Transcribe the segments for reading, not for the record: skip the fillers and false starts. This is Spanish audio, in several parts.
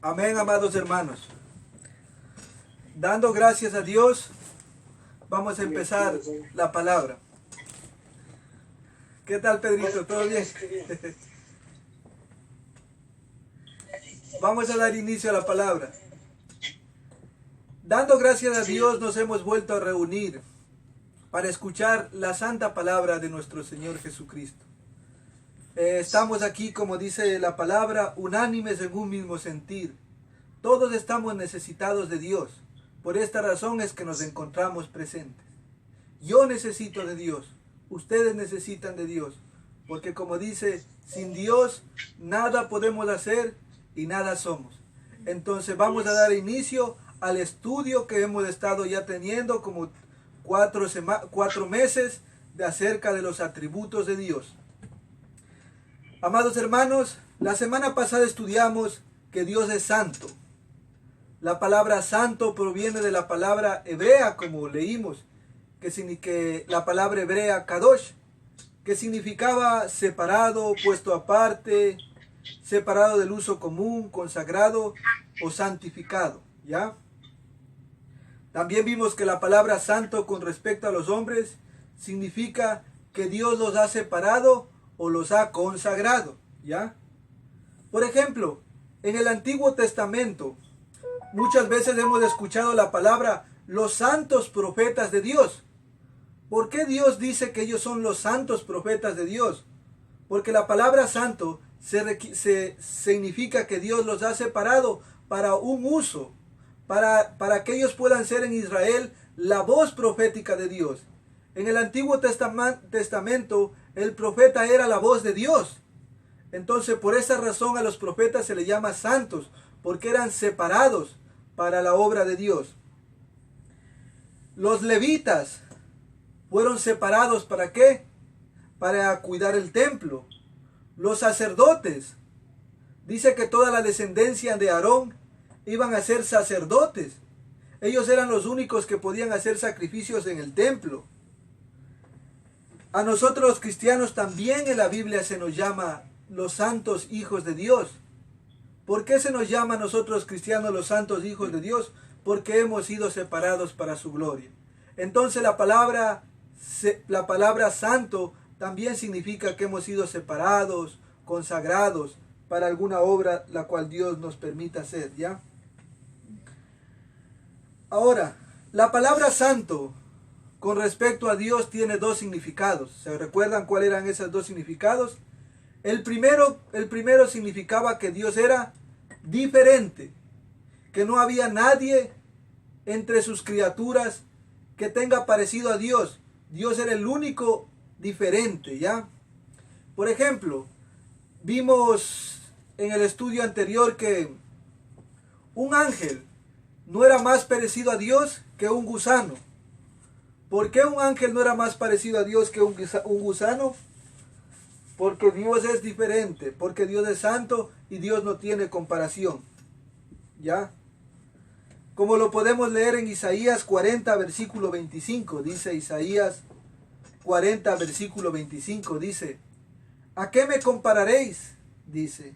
Amén, amados hermanos. Dando gracias a Dios, vamos a empezar la palabra. ¿Qué tal, Pedrito? ¿Todo bien? Vamos a dar inicio a la palabra. Dando gracias a Dios, nos hemos vuelto a reunir para escuchar la santa palabra de nuestro Señor Jesucristo. Estamos aquí, como dice la palabra, unánimes en un mismo sentir. Todos estamos necesitados de Dios. Por esta razón es que nos encontramos presentes. Yo necesito de Dios. Ustedes necesitan de Dios. Porque como dice, sin Dios nada podemos hacer y nada somos. Entonces vamos a dar inicio al estudio que hemos estado ya teniendo como 4 meses de acerca de los atributos de Dios. Amados hermanos, la semana pasada estudiamos que Dios es santo. La palabra santo proviene de la palabra hebrea, como leímos, que la palabra hebrea kadosh, que significaba separado, puesto aparte, separado del uso común, consagrado o santificado, ¿ya? También vimos que la palabra santo con respecto a los hombres significa que Dios los ha separado o los ha consagrado, ¿ya? Por ejemplo, en el Antiguo Testamento, muchas veces hemos escuchado la palabra los santos profetas de Dios. ¿Por qué Dios dice que ellos son los santos profetas de Dios? Porque la palabra santo significa que Dios los ha separado para un uso, para que ellos puedan ser en Israel la voz profética de Dios. En el Antiguo Testamento, el profeta era la voz de Dios. Entonces, por esa razón a los profetas se les llama santos, porque eran separados para la obra de Dios. Los levitas fueron separados ¿para qué? Para cuidar el templo. Los sacerdotes, dice que toda la descendencia de Aarón iban a ser sacerdotes. Ellos eran los únicos que podían hacer sacrificios en el templo. A nosotros los cristianos también en la Biblia se nos llama los santos hijos de Dios. ¿Por qué se nos llama a nosotros cristianos los santos hijos de Dios? Porque hemos sido separados para su gloria. Entonces la palabra santo también significa que hemos sido separados, consagrados para alguna obra la cual Dios nos permita hacer, ¿ya? Ahora, la palabra santo con respecto a Dios tiene dos significados. ¿Se recuerdan cuáles eran esos dos significados? El primero significaba que Dios era diferente, que no había nadie entre sus criaturas que tenga parecido a Dios. Dios era el único diferente, ¿ya? Por ejemplo, vimos en el estudio anterior que un ángel no era más parecido a Dios que un gusano. ¿Por qué un ángel no era más parecido a Dios que un gusano? Porque Dios es diferente, porque Dios es santo y Dios no tiene comparación, ¿ya? Como lo podemos leer en Isaías 40, versículo 25, dice Isaías 40, versículo 25, dice, ¿a qué me compararéis? Dice,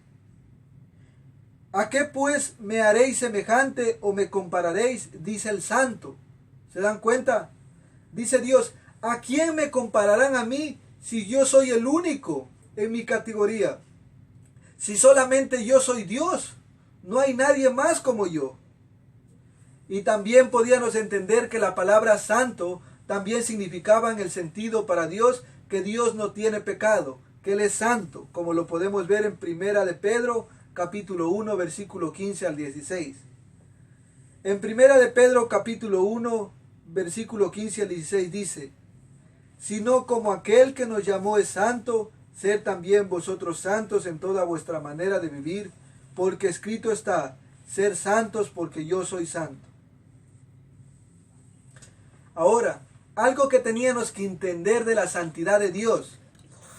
¿a qué pues me haréis semejante o me compararéis? Dice el santo. ¿Se dan cuenta? Dice Dios, ¿a quién me compararán a mí si yo soy el único en mi categoría? Si solamente yo soy Dios, no hay nadie más como yo. Y también podíamos entender que la palabra santo también significaba en el sentido para Dios que Dios no tiene pecado, que Él es santo, como lo podemos ver en Primera de Pedro, capítulo 1, versículo 15 al 16. En Primera de Pedro, capítulo 1, versículo 15 al 16 dice, sino como aquel que nos llamó es santo, ser también vosotros santos en toda vuestra manera de vivir, porque escrito está, ser santos porque yo soy santo. Ahora, algo que teníamos que entender de la santidad de Dios,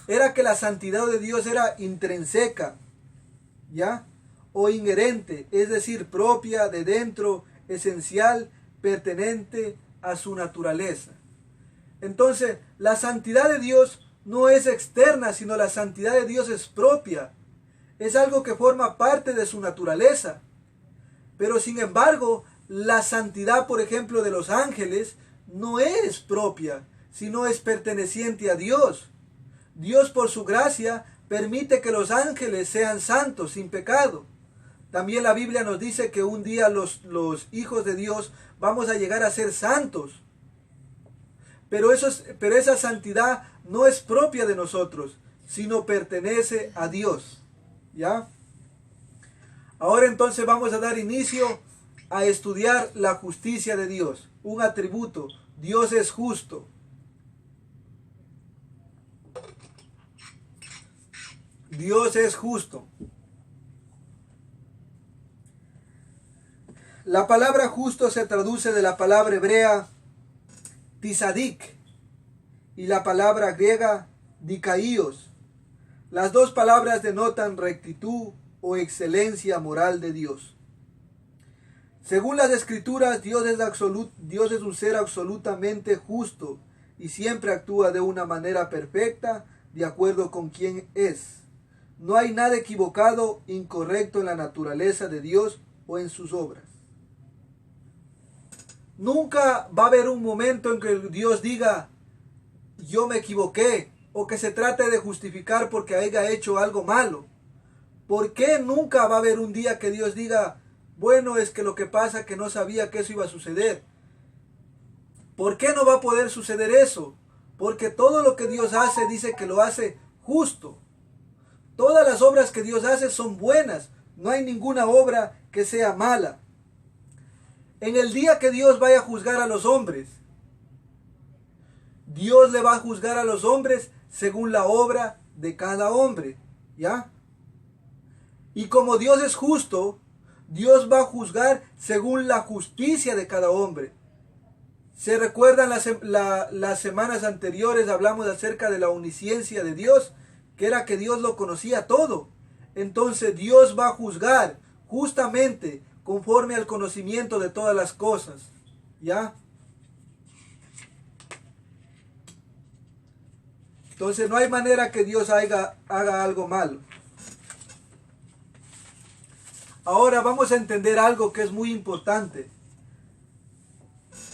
era que la santidad de Dios era intrínseca, ¿ya? O inherente, es decir, propia, de dentro, esencial, pertenente a su naturaleza. Entonces, la santidad de Dios no es externa, sino la santidad de Dios es propia. Es algo que forma parte de su naturaleza. Pero sin embargo, la santidad, por ejemplo, de los ángeles no es propia, sino es perteneciente a Dios. Dios, por su gracia, permite que los ángeles sean santos, sin pecado. También la Biblia nos dice que un día los hijos de Dios vamos a llegar a ser santos. Pero esa santidad no es propia de nosotros, sino pertenece a Dios. ¿Ya? Ahora entonces vamos a dar inicio a estudiar la justicia de Dios, un atributo. Dios es justo. Dios es justo. La palabra justo se traduce de la palabra hebrea tisadik y la palabra griega dikaios. Las dos palabras denotan rectitud o excelencia moral de Dios. Según las Escrituras, Dios es un ser absolutamente justo y siempre actúa de una manera perfecta de acuerdo con quien es. No hay nada equivocado, incorrecto en la naturaleza de Dios o en sus obras. Nunca va a haber un momento en que Dios diga, yo me equivoqué, o que se trate de justificar porque haya hecho algo malo. ¿Por qué nunca va a haber un día que Dios diga, bueno, es que lo que pasa es que no sabía que eso iba a suceder? ¿Por qué no va a poder suceder eso? Porque todo lo que Dios hace dice que lo hace justo. Todas las obras que Dios hace son buenas. No hay ninguna obra que sea mala. En el día que Dios vaya a juzgar a los hombres, Dios le va a juzgar a los hombres según la obra de cada hombre. ¿Ya? Y como Dios es justo, Dios va a juzgar según la justicia de cada hombre. ¿Se recuerdan las semanas anteriores? Hablamos acerca de la omnisciencia de Dios, que era que Dios lo conocía todo. Entonces Dios va a juzgar justamente conforme al conocimiento de todas las cosas. ¿Ya? Entonces no hay manera que Dios haga algo malo. Ahora vamos a entender algo que es muy importante.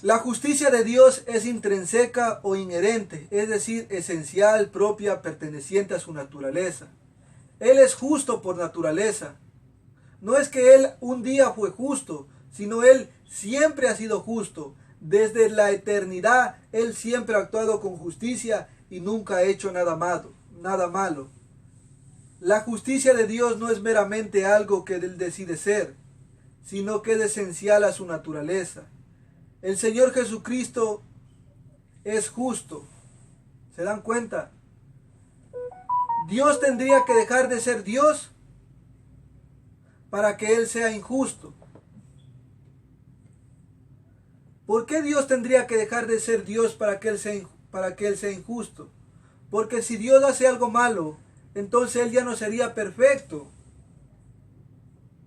La justicia de Dios es intrínseca o inherente, es decir, esencial, propia, perteneciente a su naturaleza. Él es justo por naturaleza. No es que Él un día fue justo, sino Él siempre ha sido justo. Desde la eternidad, Él siempre ha actuado con justicia y nunca ha hecho nada malo. La justicia de Dios no es meramente algo que Él decide ser, sino que es esencial a su naturaleza. El Señor Jesucristo es justo. ¿Se dan cuenta? Dios tendría que dejar de ser Dios para que Él sea injusto. ¿Por qué Dios tendría que dejar de ser Dios para que Él sea injusto? Porque si Dios hace algo malo, entonces Él ya no sería perfecto.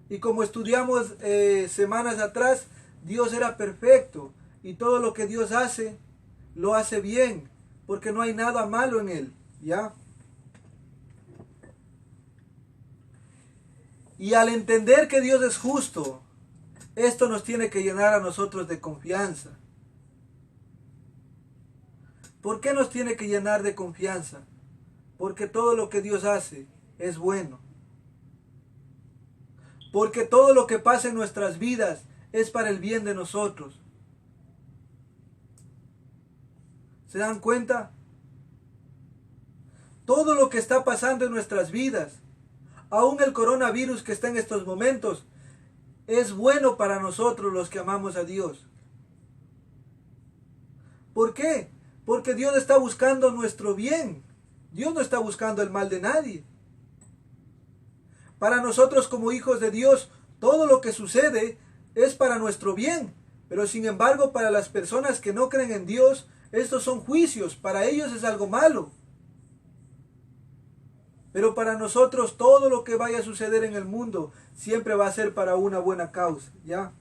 Y como estudiamos semanas atrás, Dios era perfecto. Y todo lo que Dios hace, lo hace bien. Porque no hay nada malo en Él. ¿Ya? Y al entender que Dios es justo, esto nos tiene que llenar a nosotros de confianza. ¿Por qué nos tiene que llenar de confianza? Porque todo lo que Dios hace es bueno. Porque todo lo que pasa en nuestras vidas es para el bien de nosotros. ¿Se dan cuenta? Todo lo que está pasando en nuestras vidas, aún el coronavirus que está en estos momentos, es bueno para nosotros los que amamos a Dios. ¿Por qué? Porque Dios está buscando nuestro bien. Dios no está buscando el mal de nadie. Para nosotros como hijos de Dios, todo lo que sucede es para nuestro bien. Pero sin embargo, para las personas que no creen en Dios, estos son juicios. Para ellos es algo malo. Pero para nosotros todo lo que vaya a suceder en el mundo siempre va a ser para una buena causa. ¿Ya?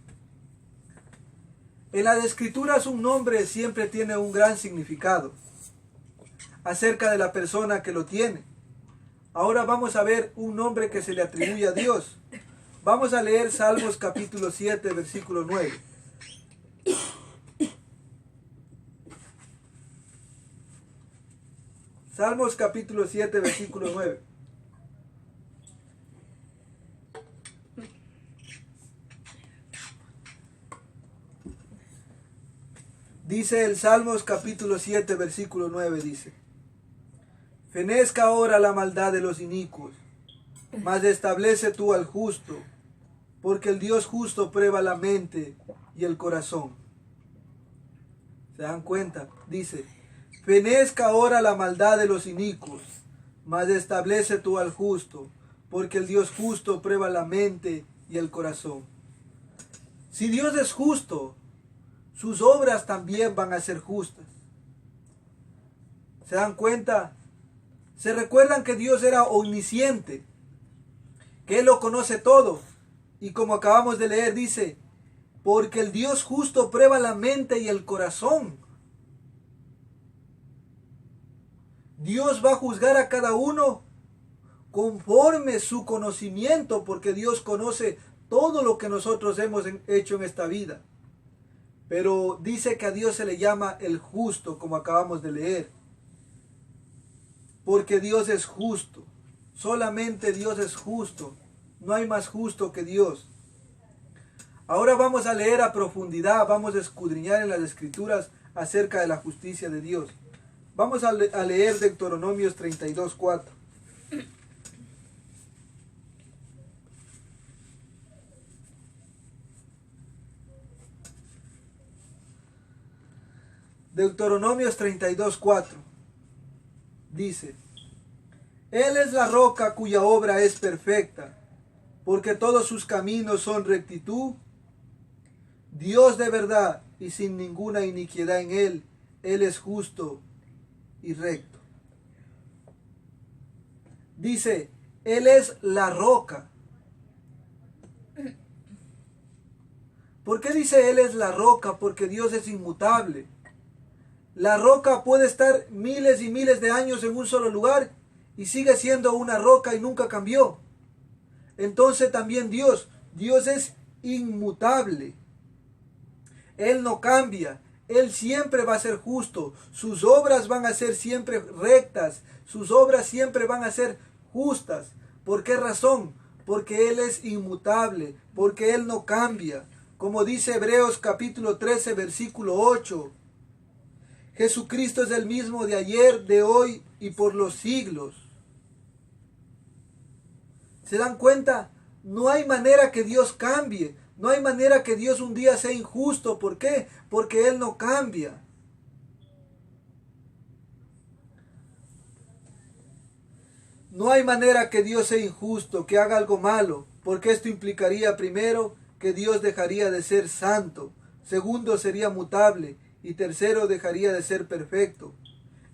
En las Escrituras un nombre siempre tiene un gran significado acerca de la persona que lo tiene. Ahora vamos a ver un nombre que se le atribuye a Dios. Vamos a leer Salmos capítulo 7, versículo 9. Salmos capítulo 7, versículo 9. Dice el Salmos capítulo 7, versículo 9, dice: Fenezca ahora la maldad de los inicuos, mas establece tú al justo, porque el Dios justo prueba la mente y el corazón. ¿Se dan cuenta? Dice: Fenezca ahora la maldad de los inicuos, mas establece tú al justo, porque el Dios justo prueba la mente y el corazón. Si Dios es justo, sus obras también van a ser justas. ¿Se dan cuenta? ¿Se recuerdan que Dios era omnisciente? Que Él lo conoce todo. Y como acabamos de leer, dice, porque el Dios justo prueba la mente y el corazón. Dios va a juzgar a cada uno conforme su conocimiento, porque Dios conoce todo lo que nosotros hemos hecho en esta vida. Pero dice que a Dios se le llama el justo, como acabamos de leer. Porque Dios es justo. Solamente Dios es justo. No hay más justo que Dios. Ahora vamos a leer a profundidad, vamos a escudriñar en las Escrituras acerca de la justicia de Dios. Vamos a leer Deuteronomios 32:4. Deuteronomios 32:4 dice: Él es la roca cuya obra es perfecta, porque todos sus caminos son rectitud. Dios de verdad y sin ninguna iniquidad en Él. Él es justo y recto. Dice, Él es la roca. ¿Por qué dice Él es la roca? Porque Dios es inmutable. La roca puede estar miles y miles de años en un solo lugar y sigue siendo una roca y nunca cambió. Entonces también Dios es inmutable. Él no cambia. Él siempre va a ser justo. Sus obras van a ser siempre rectas. Sus obras siempre van a ser justas. ¿Por qué razón? Porque Él es inmutable. Porque Él no cambia. Como dice Hebreos capítulo 13, versículo 8. Jesucristo es el mismo de ayer, de hoy y por los siglos. ¿Se dan cuenta? No hay manera que Dios cambie. No hay manera que Dios un día sea injusto. ¿Por qué? Porque Él no cambia. No hay manera que Dios sea injusto, que haga algo malo, porque esto implicaría primero que Dios dejaría de ser santo, segundo sería mutable y tercero dejaría de ser perfecto.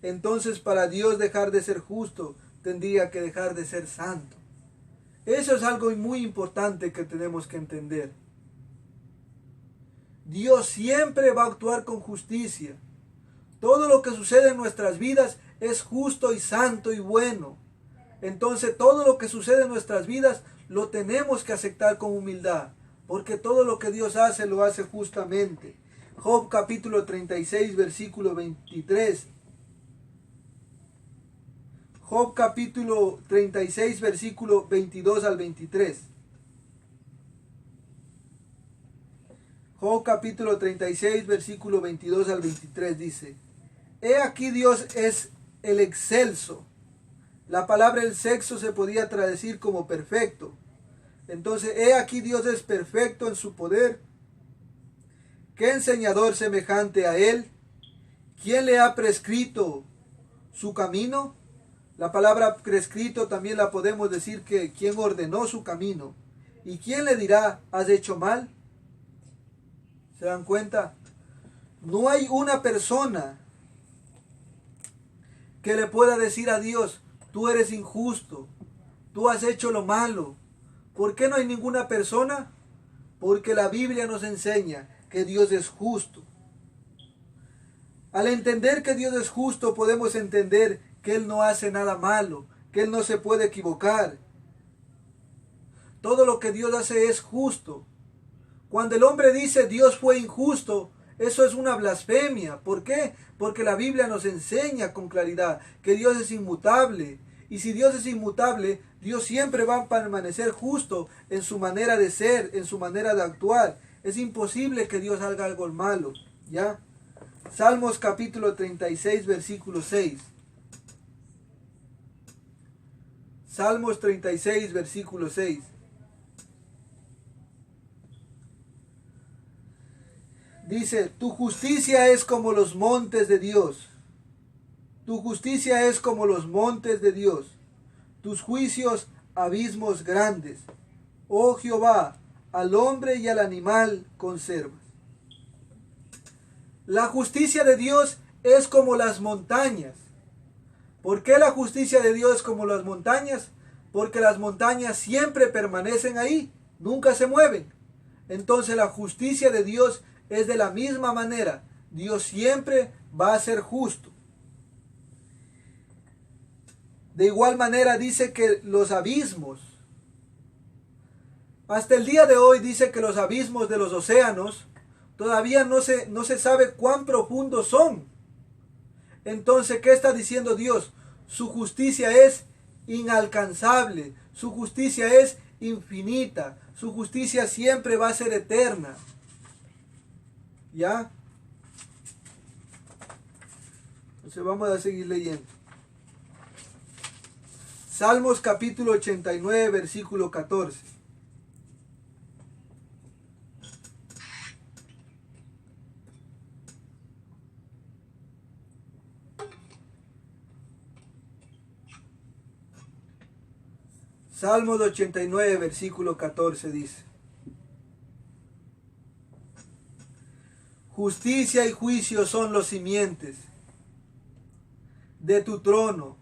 Entonces para Dios dejar de ser justo, tendría que dejar de ser santo. Eso es algo muy importante que tenemos que entender. Dios siempre va a actuar con justicia. Todo lo que sucede en nuestras vidas es justo y santo y bueno. Entonces todo lo que sucede en nuestras vidas lo tenemos que aceptar con humildad, porque todo lo que Dios hace lo hace justamente. Job capítulo 36 versículo 23. Job capítulo 36 versículo 22 al 23. Job capítulo 36 versículo 22 al 23 dice: He aquí Dios es el excelso. La palabra el sexo se podía traducir como perfecto. Entonces, he aquí Dios es perfecto en su poder. ¿Qué enseñador semejante a Él? ¿Quién le ha prescrito su camino? La palabra prescrito también la podemos decir que ¿quién ordenó su camino? ¿Y quién le dirá, has hecho mal? ¿Se dan cuenta? No hay una persona que le pueda decir a Dios, tú eres injusto, tú has hecho lo malo. ¿Por qué no hay ninguna persona? Porque la Biblia nos enseña que Dios es justo. Al entender que Dios es justo, podemos entender que Él no hace nada malo, que Él no se puede equivocar. Todo lo que Dios hace es justo. Cuando el hombre dice Dios fue injusto, eso es una blasfemia. ¿Por qué? Porque la Biblia nos enseña con claridad que Dios es inmutable. Y si Dios es inmutable, Dios siempre va a permanecer justo en su manera de ser, en su manera de actuar. Es imposible que Dios haga algo malo, ¿ya? Salmos capítulo 36, versículo 6. Salmos 36, versículo 6. Dice, tu justicia es como los montes de Dios. Tu justicia es como los montes de Dios. Tus juicios, abismos grandes. Oh Jehová, al hombre y al animal conservas. La justicia de Dios es como las montañas. ¿Por qué la justicia de Dios es como las montañas? Porque las montañas siempre permanecen ahí, nunca se mueven. Entonces la justicia de Dios es de la misma manera. Dios siempre va a ser justo. De igual manera dice que los abismos, hasta el día de hoy dice que los abismos de los océanos todavía no se sabe cuán profundos son. Entonces, ¿qué está diciendo Dios? Su justicia es inalcanzable, su justicia es infinita, su justicia siempre va a ser eterna. ¿Ya? Entonces vamos a seguir leyendo. Salmos capítulo 89, versículo 14. Salmos 89, versículo 14 dice: Justicia y juicio son los simientes de tu trono.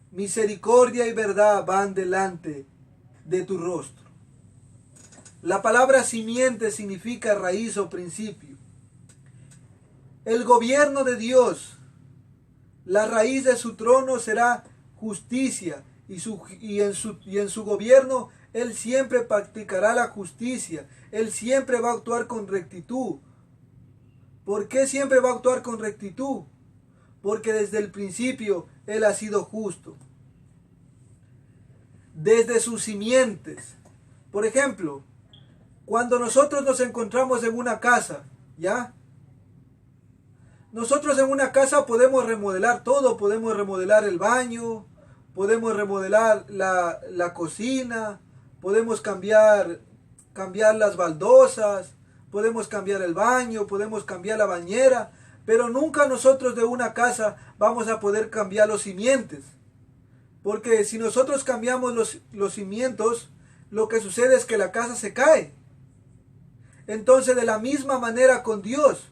Misericordia y verdad van delante de tu rostro. La palabra simiente significa raíz o principio. El gobierno de Dios, la raíz de su trono será justicia, y en su gobierno Él siempre practicará la justicia. Él siempre va a actuar con rectitud. ¿Por qué siempre va a actuar con rectitud? Porque desde el principio Él ha sido justo. Desde sus simientes. Por ejemplo, cuando nosotros nos encontramos en una casa, ¿ya? Nosotros en una casa podemos remodelar todo, podemos remodelar el baño, podemos remodelar la cocina, podemos cambiar las baldosas, podemos cambiar el baño, podemos cambiar la bañera, pero nunca nosotros de una casa vamos a poder cambiar los cimientos. Porque si nosotros cambiamos los cimientos, lo que sucede es que la casa se cae. Entonces, de la misma manera con Dios,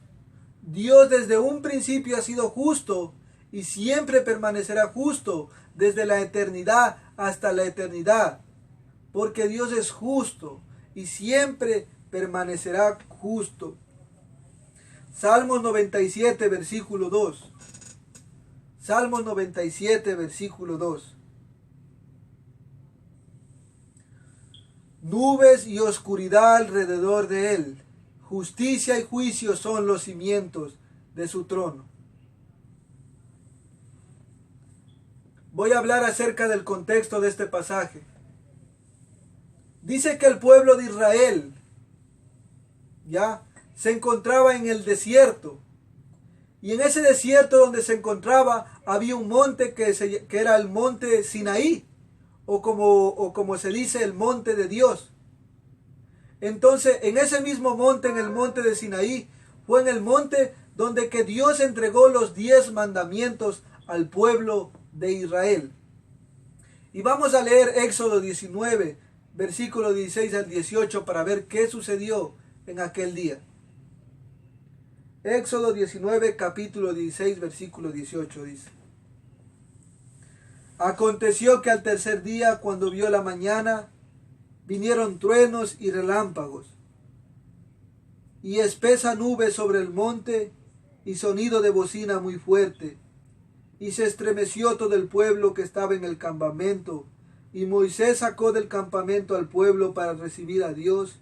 Dios desde un principio ha sido justo y siempre permanecerá justo desde la eternidad hasta la eternidad. Porque Dios es justo y siempre permanecerá justo. Salmos 97, versículo 2. Salmos 97, versículo 2. Nubes y oscuridad alrededor de él. Justicia y juicio son los cimientos de su trono. Voy a hablar acerca del contexto de este pasaje. Dice que el pueblo de Israel ya se encontraba en el desierto. Y en ese desierto donde se encontraba había un monte que era el monte Sinaí, o como se dice, el monte de Dios. Entonces, en ese mismo monte, en el monte de Sinaí, fue en el monte donde que Dios entregó los 10 mandamientos al pueblo de Israel. Y vamos a leer Éxodo 19, versículo 16 al 18 para ver qué sucedió en aquel día. Éxodo 19, capítulo 16, versículo 18 dice: Aconteció que al tercer día, cuando vio la mañana, vinieron truenos y relámpagos, y espesa nube sobre el monte, y sonido de bocina muy fuerte, y se estremeció todo el pueblo que estaba en el campamento, Y Moisés sacó del campamento al pueblo para recibir a Dios,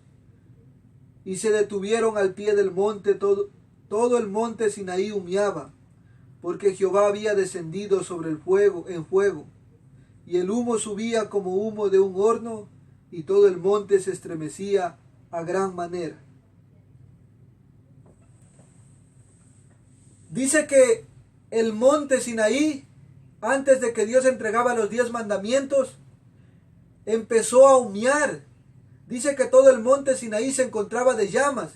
y se detuvieron al pie del monte, todo el monte Sinaí humeaba, porque Jehová había descendido sobre el fuego, en fuego, y el humo subía como humo de un horno, y todo el monte se estremecía a gran manera. Dice que el monte Sinaí, antes de que Dios entregaba los 10 mandamientos, empezó a humear. Dice que todo el monte Sinaí se encontraba de llamas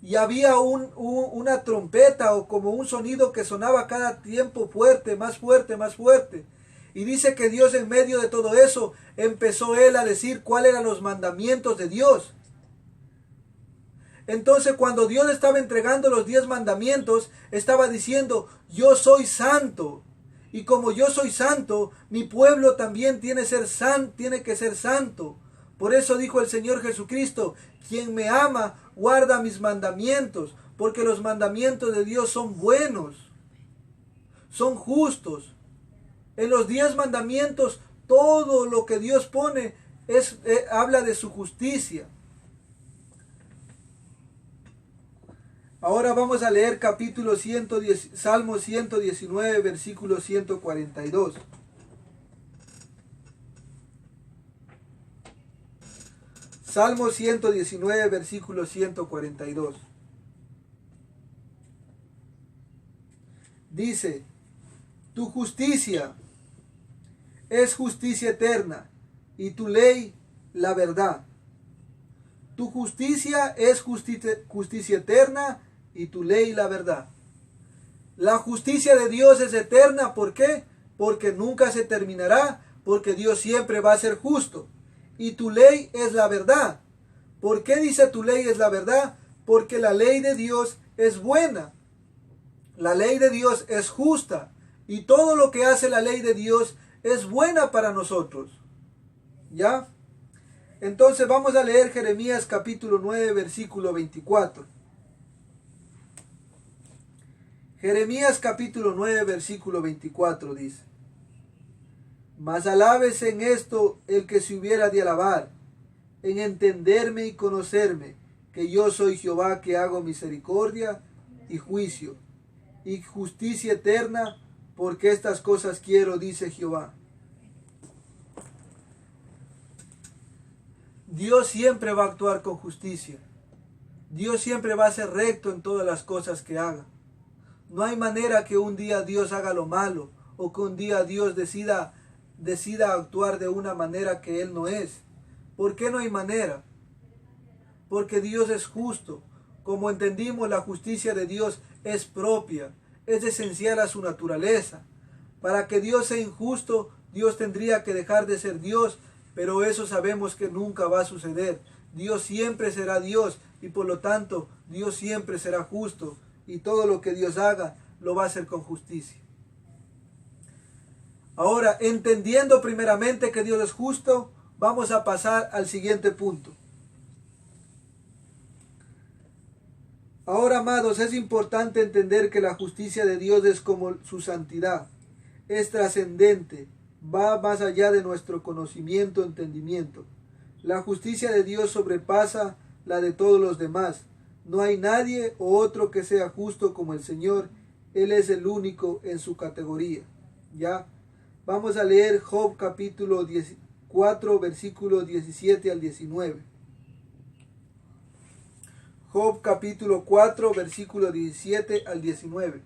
y había una trompeta o como un sonido que sonaba cada tiempo fuerte, más fuerte, más fuerte. Y dice que Dios en medio de todo eso empezó él a decir cuáles eran los mandamientos de Dios. Entonces cuando Dios estaba entregando los 10 mandamientos, estaba diciendo, yo soy santo. Y como yo soy santo, mi pueblo también tiene que ser santo. Por eso dijo el Señor Jesucristo, quien me ama, guarda mis mandamientos, porque los mandamientos de Dios son buenos, son justos. En los 10 mandamientos, todo lo que Dios pone habla de su justicia. Ahora vamos a leer Salmo 119, versículo 142. Salmo 119, versículo 142. Dice, tu justicia es justicia eterna y tu ley la verdad. Tu justicia es justicia eterna y tu ley la verdad. La justicia de Dios es eterna, ¿por qué? Porque nunca se terminará, porque Dios siempre va a ser justo. Y tu ley es la verdad. ¿Por qué dice tu ley es la verdad? Porque la ley de Dios es buena. La ley de Dios es justa. Y todo lo que hace la ley de Dios es buena para nosotros. ¿Ya? Entonces vamos a leer Jeremías capítulo 9, versículo 24. Jeremías capítulo 9, versículo 24 dice, mas alábese en esto el que se hubiera de alabar, en entenderme y conocerme, que yo soy Jehová que hago misericordia y juicio, y justicia eterna, porque estas cosas quiero, dice Jehová. Dios siempre va a actuar con justicia. Dios siempre va a ser recto en todas las cosas que haga. No hay manera que un día Dios haga lo malo o que un día Dios decida actuar de una manera que Él no es. ¿Por qué no hay manera? Porque Dios es justo. Como entendimos, la justicia de Dios es propia, es esencial a su naturaleza. Para que Dios sea injusto, Dios tendría que dejar de ser Dios, pero eso sabemos que nunca va a suceder. Dios siempre será Dios y por lo tanto Dios siempre será justo y todo lo que Dios haga lo va a hacer con justicia. Ahora, entendiendo primeramente que Dios es justo, vamos a pasar al siguiente punto. Ahora, amados, es importante entender que la justicia de Dios es como su santidad. Es trascendente, va más allá de nuestro conocimiento, entendimiento. La justicia de Dios sobrepasa la de todos los demás. No hay nadie o otro que sea justo como el Señor. Él es el único en su categoría. ¿Ya? Vamos a leer Job capítulo 4, versículos 17 al 19. Job capítulo 4, versículo 17 al 19.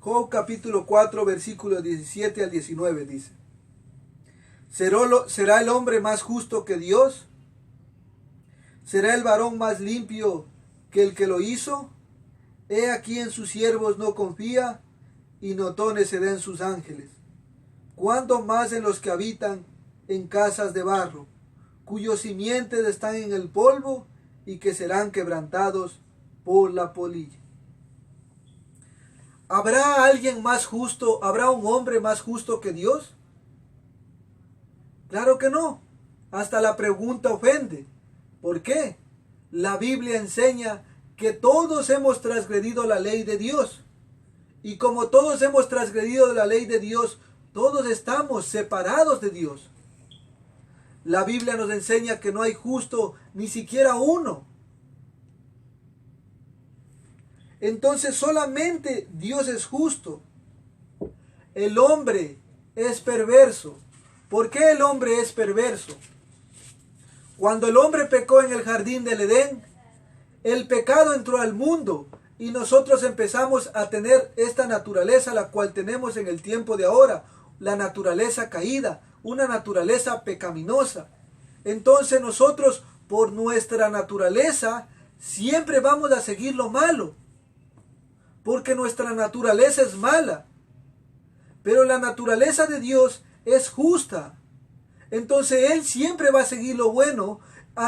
Job capítulo 4, versículo 17 al 19 dice, ¿será el hombre más justo que Dios? ¿Será el varón más limpio que el que lo hizo? He aquí en sus siervos no confía, y notones se den sus ángeles. ¿Cuánto más en los que habitan en casas de barro, cuyos simientes están en el polvo y que serán quebrantados por la polilla? ¿Habrá alguien más justo? ¿Habrá un hombre más justo que Dios? Claro que no. Hasta la pregunta ofende. ¿Por qué? La Biblia enseña que todos hemos transgredido la ley de Dios. Y como todos hemos transgredido la ley de Dios, todos estamos separados de Dios. La Biblia nos enseña que no hay justo ni siquiera uno. Entonces solamente Dios es justo. El hombre es perverso. ¿Por qué el hombre es perverso? Cuando el hombre pecó en el jardín del Edén, el pecado entró al mundo y nosotros empezamos a tener esta naturaleza, la cual tenemos en el tiempo de ahora, la naturaleza caída, una naturaleza pecaminosa. Entonces nosotros, por nuestra naturaleza, siempre vamos a seguir lo malo, porque nuestra naturaleza es mala. Pero la naturaleza de Dios es justa. Entonces Él siempre va a seguir lo bueno,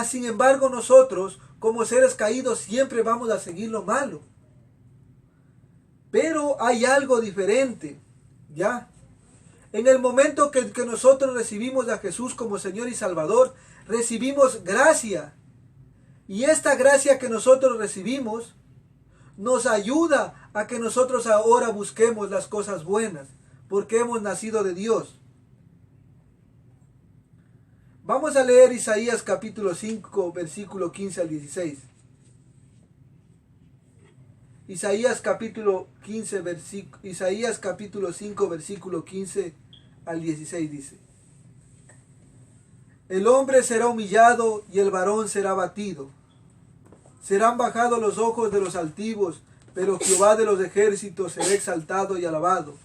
sin embargo nosotros, como seres caídos, siempre vamos a seguir lo malo. Pero hay algo diferente, ¿ya? En el momento que nosotros recibimos a Jesús como Señor y Salvador, recibimos gracia. Y esta gracia que nosotros recibimos nos ayuda a que nosotros ahora busquemos las cosas buenas, porque hemos nacido de Dios. Vamos a leer Isaías capítulo 5, versículo 15 al 16. Isaías capítulo 5, versículo 15 al 16 dice: El hombre será humillado y el varón será batido. Serán bajados los ojos de los altivos, pero Jehová de los ejércitos será exaltado y alabado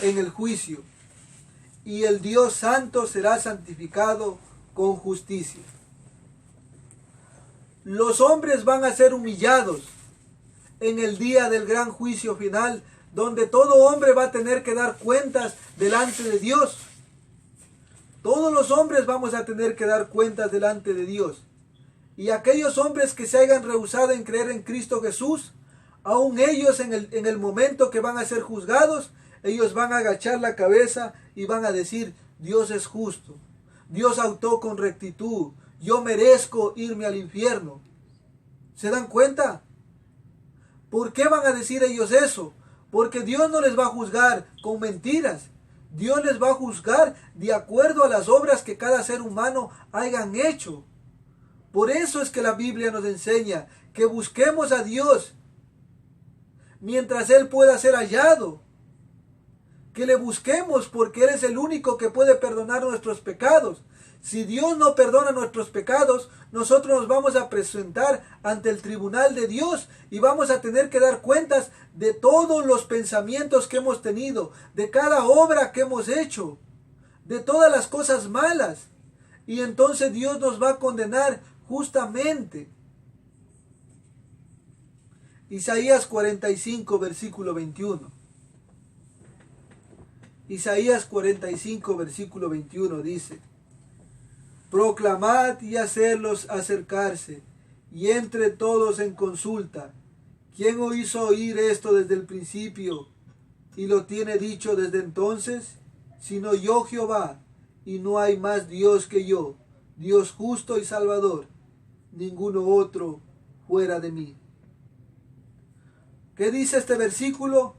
en el juicio, y el Dios santo será santificado con justicia. Los hombres van a ser humillados en el día del gran juicio final, donde todo hombre va a tener que dar cuentas delante de Dios. Todos los hombres vamos a tener que dar cuentas delante de Dios. Y aquellos hombres que se hayan rehusado en creer en Cristo Jesús, aún ellos en el momento que van a ser juzgados, ellos van a agachar la cabeza y van a decir: Dios es justo, Dios actuó con rectitud, yo merezco irme al infierno. ¿Se dan cuenta? ¿Por qué van a decir ellos eso? Porque Dios no les va a juzgar con mentiras. Dios les va a juzgar de acuerdo a las obras que cada ser humano hayan hecho. Por eso es que la Biblia nos enseña que busquemos a Dios mientras Él pueda ser hallado. Que le busquemos porque Él es el único que puede perdonar nuestros pecados. Si Dios no perdona nuestros pecados, nosotros nos vamos a presentar ante el tribunal de Dios y vamos a tener que dar cuentas de todos los pensamientos que hemos tenido, de cada obra que hemos hecho, de todas las cosas malas. Y entonces Dios nos va a condenar justamente. Isaías 45, versículo 21. Isaías 45, versículo 21 dice: Proclamad y hacedlos acercarse, y entre todos en consulta. ¿Quién os hizo oír esto desde el principio, y lo tiene dicho desde entonces? Sino yo, Jehová, y no hay más Dios que yo, Dios justo y salvador, ninguno otro fuera de mí. ¿Qué dice este versículo?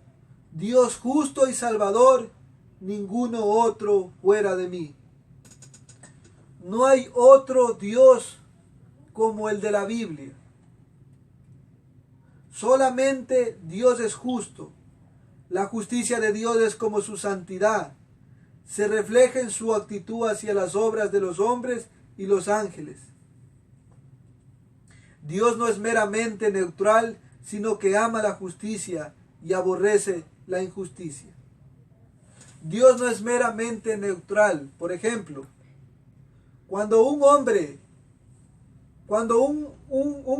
Dios justo y salvador, ninguno otro fuera de mí. No hay otro Dios como el de la Biblia. Solamente Dios es justo. La justicia de Dios es como su santidad. Se refleja en su actitud hacia las obras de los hombres y los ángeles. Dios no es meramente neutral, sino que ama la justicia y aborrece la injusticia. Dios no es meramente neutral. Por ejemplo, cuando un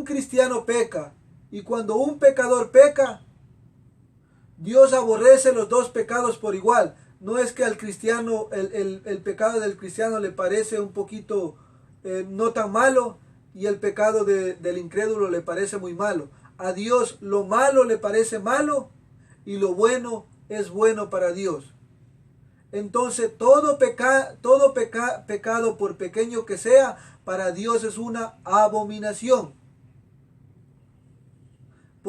cristiano peca y cuando un pecador peca, Dios aborrece los dos pecados por igual. No es que al cristiano el pecado del cristiano le parece un poquito no tan malo y el pecado del incrédulo le parece muy malo. A Dios lo malo le parece malo y lo bueno es bueno para Dios. Entonces todo pecado, por pequeño que sea, para Dios es una abominación.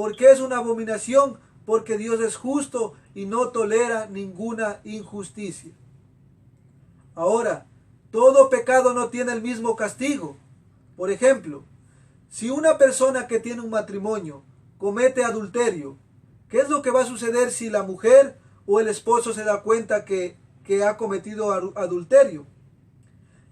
¿Por qué es una abominación? Porque Dios es justo y no tolera ninguna injusticia. Ahora, todo pecado no tiene el mismo castigo. Por ejemplo, si una persona que tiene un matrimonio comete adulterio, ¿qué es lo que va a suceder si la mujer o el esposo se da cuenta que ha cometido adulterio?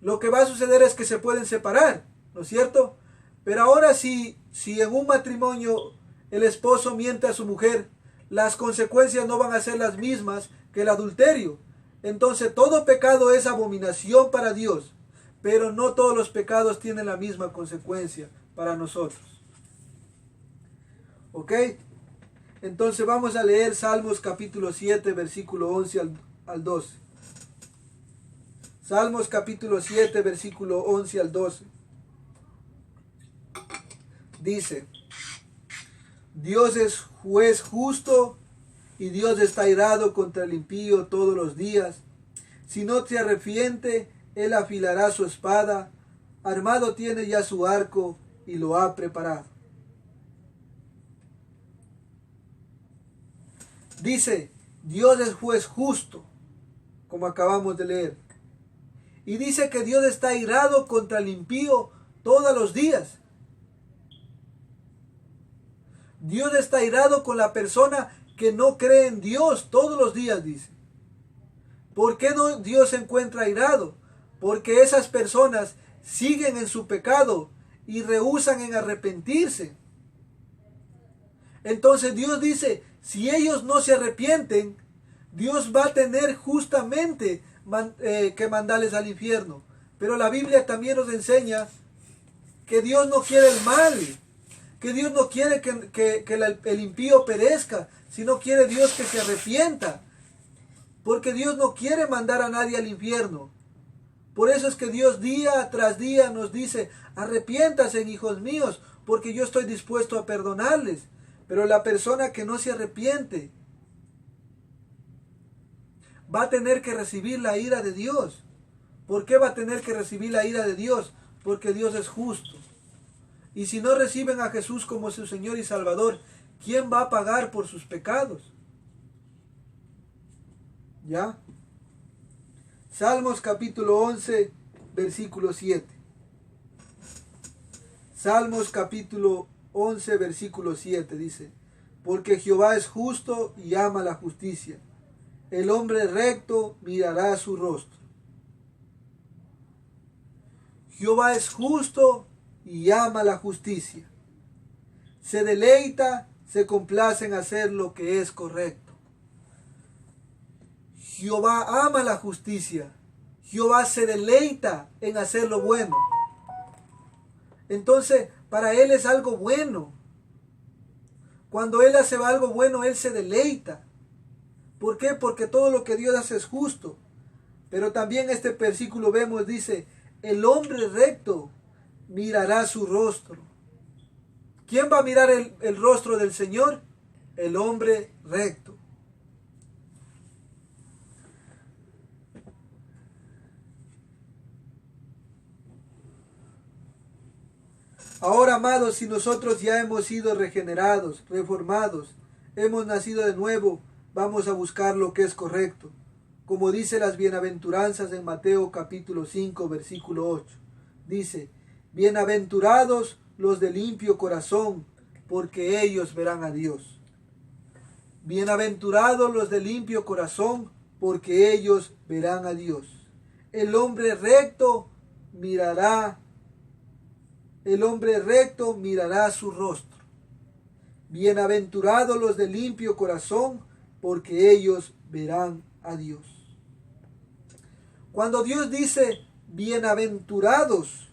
Lo que va a suceder es que se pueden separar, ¿no es cierto? Pero ahora si en un matrimonio el esposo miente a su mujer, las consecuencias no van a ser las mismas que el adulterio. Entonces todo pecado es abominación para Dios, pero no todos los pecados tienen la misma consecuencia para nosotros. ¿Ok? Entonces vamos a leer Salmos capítulo 7, versículo 11 al 12. Salmos capítulo 7, versículo 11 al 12. Dice: Dios es juez justo y Dios está airado contra el impío todos los días. Si no se arrepiente, él afilará su espada, armado tiene ya su arco y lo ha preparado. Dice, Dios es juez justo, como acabamos de leer. Y dice que Dios está airado contra el impío todos los días. Dios está airado con la persona que no cree en Dios todos los días, dice. ¿Por qué no Dios se encuentra airado? Porque esas personas siguen en su pecado y rehúsan en arrepentirse. Entonces Dios dice, si ellos no se arrepienten, Dios va a tener justamente que mandarles al infierno. Pero la Biblia también nos enseña que Dios no quiere el mal, que Dios no quiere que el impío perezca, sino quiere Dios que se arrepienta. Porque Dios no quiere mandar a nadie al infierno. Por eso es que Dios día tras día nos dice, arrepiéntanse, hijos míos, porque yo estoy dispuesto a perdonarles. Pero la persona que no se arrepiente va a tener que recibir la ira de Dios. ¿Por qué va a tener que recibir la ira de Dios? Porque Dios es justo. Y si no reciben a Jesús como su Señor y Salvador, ¿quién va a pagar por sus pecados? ¿Ya? Salmos capítulo 11, versículo 7. Salmos capítulo 11, versículo 7 dice: Porque Jehová es justo y ama la justicia. El hombre recto mirará su rostro. Jehová es justo y ama la justicia. Se deleita, se complace en hacer lo que es correcto. Jehová ama la justicia. Jehová se deleita en hacer lo bueno. Entonces, para Él es algo bueno. Cuando Él hace algo bueno, Él se deleita. ¿Por qué? Porque todo lo que Dios hace es justo. Pero también este versículo vemos, dice, el hombre recto mirará su rostro. ¿Quién va a mirar el rostro del Señor? El hombre recto. Ahora, amados, si nosotros ya hemos sido regenerados, reformados, hemos nacido de nuevo, vamos a buscar lo que es correcto. Como dice las bienaventuranzas en Mateo capítulo 5, versículo 8. Dice, bienaventurados los de limpio corazón, porque ellos verán a Dios. Bienaventurados los de limpio corazón, porque ellos verán a Dios. El hombre recto mirará su rostro. Bienaventurados los de limpio corazón, porque ellos verán a Dios. Cuando Dios dice bienaventurados,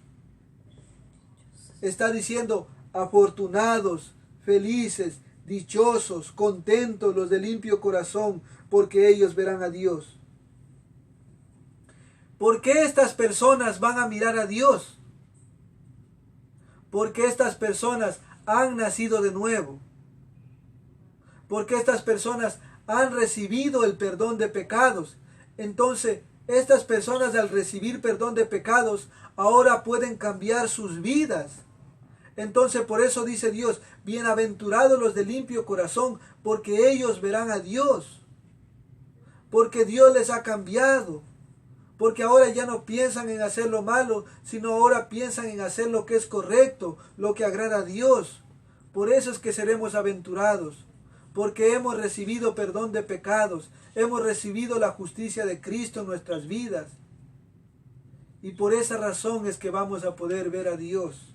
está diciendo afortunados, felices, dichosos, contentos los de limpio corazón, porque ellos verán a Dios. ¿Por qué estas personas van a mirar a Dios? Porque estas personas han nacido de nuevo. Porque estas personas han recibido el perdón de pecados. Entonces, estas personas al recibir perdón de pecados, ahora pueden cambiar sus vidas. Entonces por eso dice Dios, bienaventurados los de limpio corazón, porque ellos verán a Dios. Porque Dios les ha cambiado. Porque ahora ya no piensan en hacer lo malo, sino ahora piensan en hacer lo que es correcto, lo que agrada a Dios. Por eso es que seremos aventurados. Porque hemos recibido perdón de pecados. Hemos recibido la justicia de Cristo en nuestras vidas. Y por esa razón es que vamos a poder ver a Dios.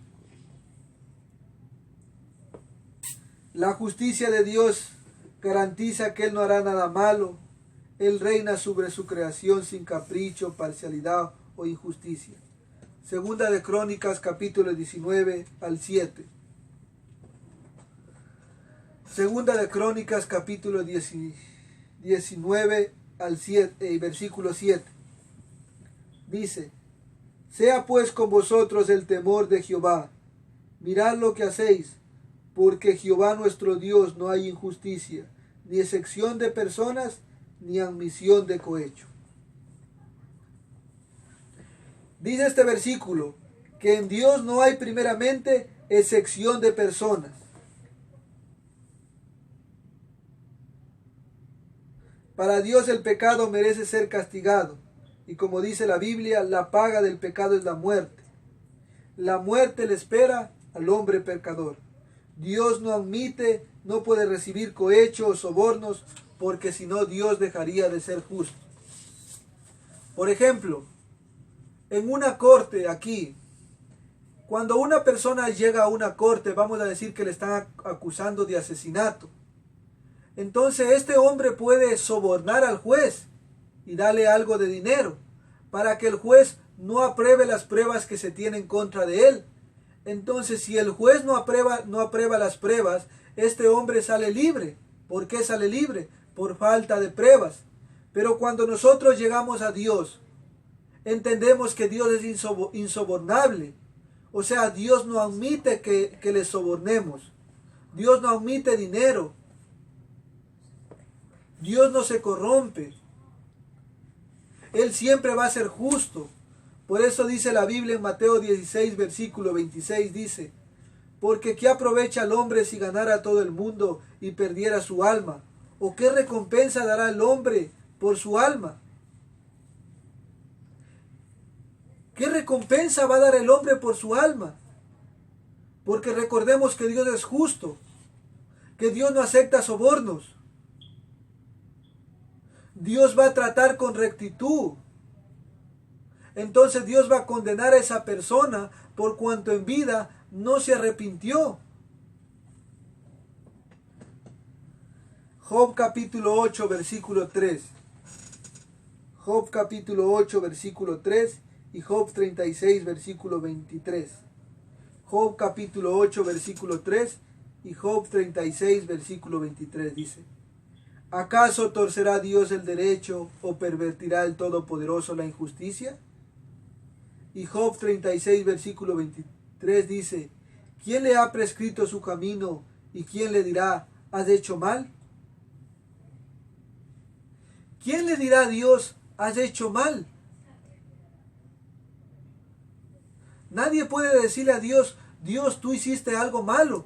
La justicia de Dios garantiza que Él no hará nada malo. Él reina sobre su creación sin capricho, parcialidad o injusticia. Segunda de Crónicas, capítulo 19 al 7. Segunda de Crónicas, capítulo 19 al 7, versículo 7. Dice: sea pues con vosotros el temor de Jehová. Mirad lo que hacéis, porque Jehová nuestro Dios no hay injusticia, ni excepción de personas, ni admisión de cohecho. Dice este versículo que en Dios no hay primeramente excepción de personas. Para Dios el pecado merece ser castigado. Y como dice la Biblia, la paga del pecado es la muerte. La muerte le espera al hombre pecador. Dios no admite, no puede recibir cohecho o sobornos, porque si no Dios dejaría de ser justo. Por ejemplo, en una corte aquí, cuando una persona llega a una corte, vamos a decir que le están acusando de asesinato. Entonces este hombre puede sobornar al juez y darle algo de dinero para que el juez no apruebe las pruebas que se tienen contra de él. Entonces si el juez no aprueba las pruebas, este hombre sale libre. ¿Por qué sale libre? Por falta de pruebas. Pero cuando nosotros llegamos a Dios, entendemos que Dios es insobornable. O sea, Dios no admite que le sobornemos. Dios no admite dinero. Dios no se corrompe. Él siempre va a ser justo. Por eso dice la Biblia en Mateo 16, versículo 26, dice: porque ¿qué aprovecha el hombre si ganara a todo el mundo y perdiera su alma? ¿O qué recompensa dará el hombre por su alma? ¿Qué recompensa va a dar el hombre por su alma? Porque recordemos que Dios es justo, que Dios no acepta sobornos. Dios va a tratar con rectitud. Entonces Dios va a condenar a esa persona por cuanto en vida no se arrepintió. Job capítulo 8, versículo 3. Job capítulo 8, versículo 3 y Job 36, versículo 23. Job capítulo 8, versículo 3 y Job 36, versículo 23 dice: ¿acaso torcerá Dios el derecho o pervertirá el Todopoderoso la injusticia? Y Job 36, versículo 23 dice: ¿quién le ha prescrito su camino y quién le dirá, has hecho mal? ¿Quién le dirá a Dios, has hecho mal? Nadie puede decirle a Dios, Dios, tú hiciste algo malo.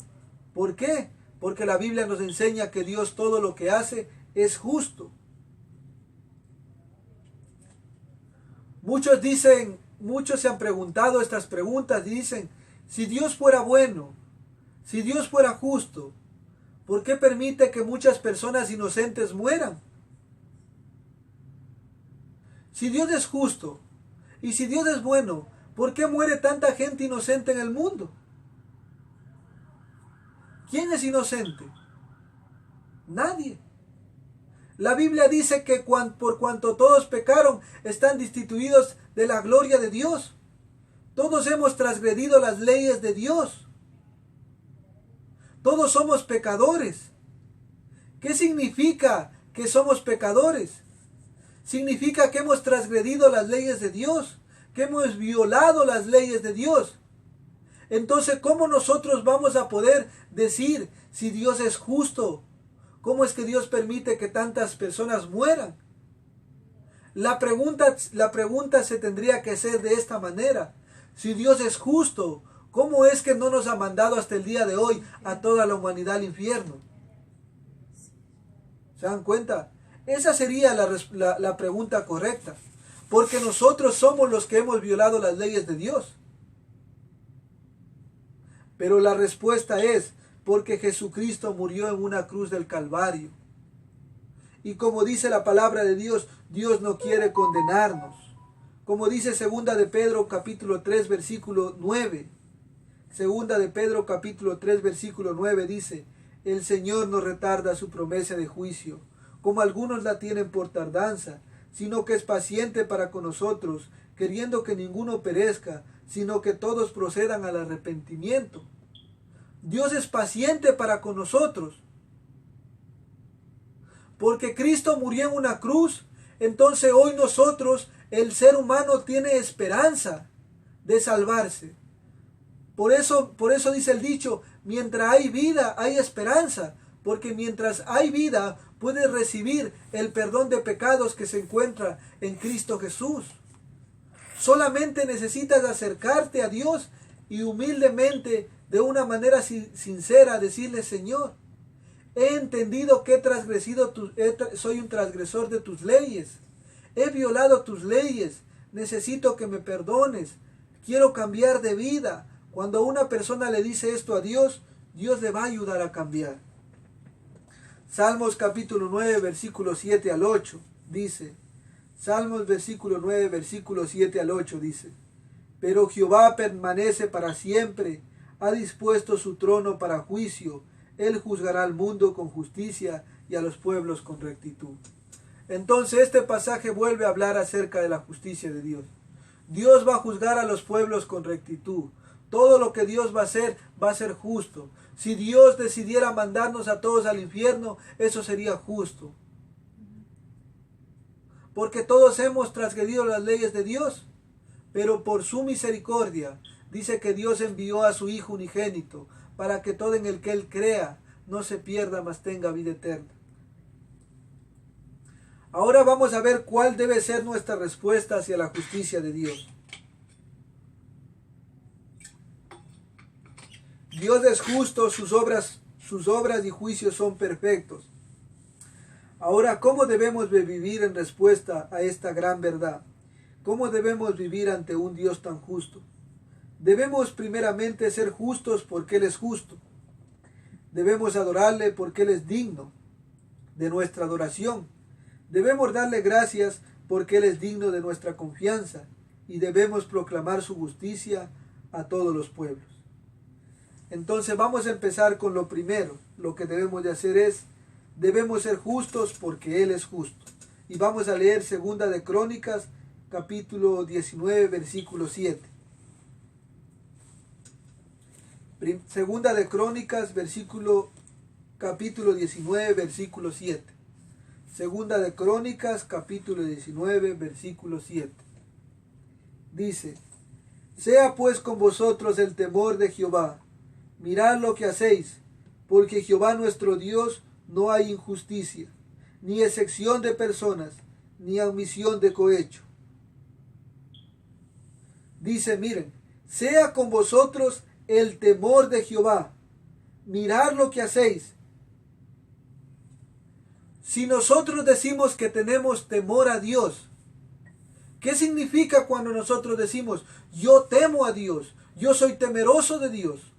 ¿Por qué? Porque la Biblia nos enseña que Dios todo lo que hace es justo. Muchos se han preguntado estas preguntas y dicen: si Dios fuera bueno, si Dios fuera justo, ¿por qué permite que muchas personas inocentes mueran? Si Dios es justo y si Dios es bueno, ¿por qué muere tanta gente inocente en el mundo? ¿Quién es inocente? Nadie. La Biblia dice que por cuanto todos pecaron, están destituidos de la gloria de Dios. Todos hemos transgredido las leyes de Dios. Todos somos pecadores. ¿Qué significa que somos pecadores? Significa que hemos transgredido las leyes de Dios, que hemos violado las leyes de Dios. Entonces, ¿cómo nosotros vamos a poder decir si Dios es justo? ¿Cómo es que Dios permite que tantas personas mueran? La pregunta se tendría que hacer de esta manera: si Dios es justo, ¿Cómo es que no nos ha mandado hasta el día de hoy a toda la humanidad al infierno? ¿Se dan cuenta? Esa sería la pregunta correcta. Porque nosotros somos los que hemos violado las leyes de Dios. Pero la respuesta es porque Jesucristo murió en una cruz del Calvario. Y como dice la palabra de Dios, Dios no quiere condenarnos. Como dice segunda de Pedro capítulo 3 versículo 9. Segunda de Pedro capítulo 3 versículo 9 dice: el Señor no retarda su promesa de juicio, como algunos la tienen por tardanza, sino que es paciente para con nosotros, queriendo que ninguno perezca, sino que todos procedan al arrepentimiento. Dios es paciente para con nosotros. Porque Cristo murió en una cruz, entonces hoy nosotros, el ser humano, tiene esperanza de salvarse. Por eso dice el dicho, mientras hay vida, hay esperanza. Porque mientras hay vida, puedes recibir el perdón de pecados que se encuentra en Cristo Jesús. Solamente necesitas acercarte a Dios y humildemente, de una manera sincera, decirle: Señor, he entendido que soy un transgresor de tus leyes. He violado tus leyes. Necesito que me perdones. Quiero cambiar de vida. Cuando una persona le dice esto a Dios, Dios le va a ayudar a cambiar. Salmos capítulo 9, versículo 7 al 8 dice, Salmos versículo 9, versículo 7 al 8 dice: pero Jehová permanece para siempre, ha dispuesto su trono para juicio, él juzgará al mundo con justicia y a los pueblos con rectitud. Entonces este pasaje vuelve a hablar acerca de la justicia de Dios. Dios va a juzgar a los pueblos con rectitud. Todo lo que Dios va a ser justo. Si Dios decidiera mandarnos a todos al infierno, eso sería justo. Porque todos hemos transgredido las leyes de Dios. Pero por su misericordia, dice que Dios envió a su Hijo unigénito, para que todo en el que Él crea no se pierda, mas tenga vida eterna. Ahora vamos a ver cuál debe ser nuestra respuesta hacia la justicia de Dios. Dios es justo, sus obras y juicios son perfectos. Ahora, ¿cómo debemos vivir en respuesta a esta gran verdad? ¿Cómo debemos vivir ante un Dios tan justo? Debemos primeramente ser justos porque Él es justo. Debemos adorarle porque Él es digno de nuestra adoración. Debemos darle gracias porque Él es digno de nuestra confianza. Y debemos proclamar su justicia a todos los pueblos. Entonces vamos a empezar con lo primero. Lo que debemos de hacer es, debemos ser justos porque Él es justo. Y vamos a leer Segunda de Crónicas, capítulo 19, versículo 7. Segunda de Crónicas, capítulo 19, versículo 7. Segunda de Crónicas, capítulo 19, versículo 7. Dice: sea pues con vosotros el temor de Jehová. Mirad lo que hacéis, porque Jehová nuestro Dios no hay injusticia, ni excepción de personas, ni admisión de cohecho. Dice, miren, sea con vosotros el temor de Jehová. Mirad lo que hacéis. Si nosotros decimos que tenemos temor a Dios, ¿qué significa cuando nosotros decimos, yo temo a Dios, yo soy temeroso de Dios?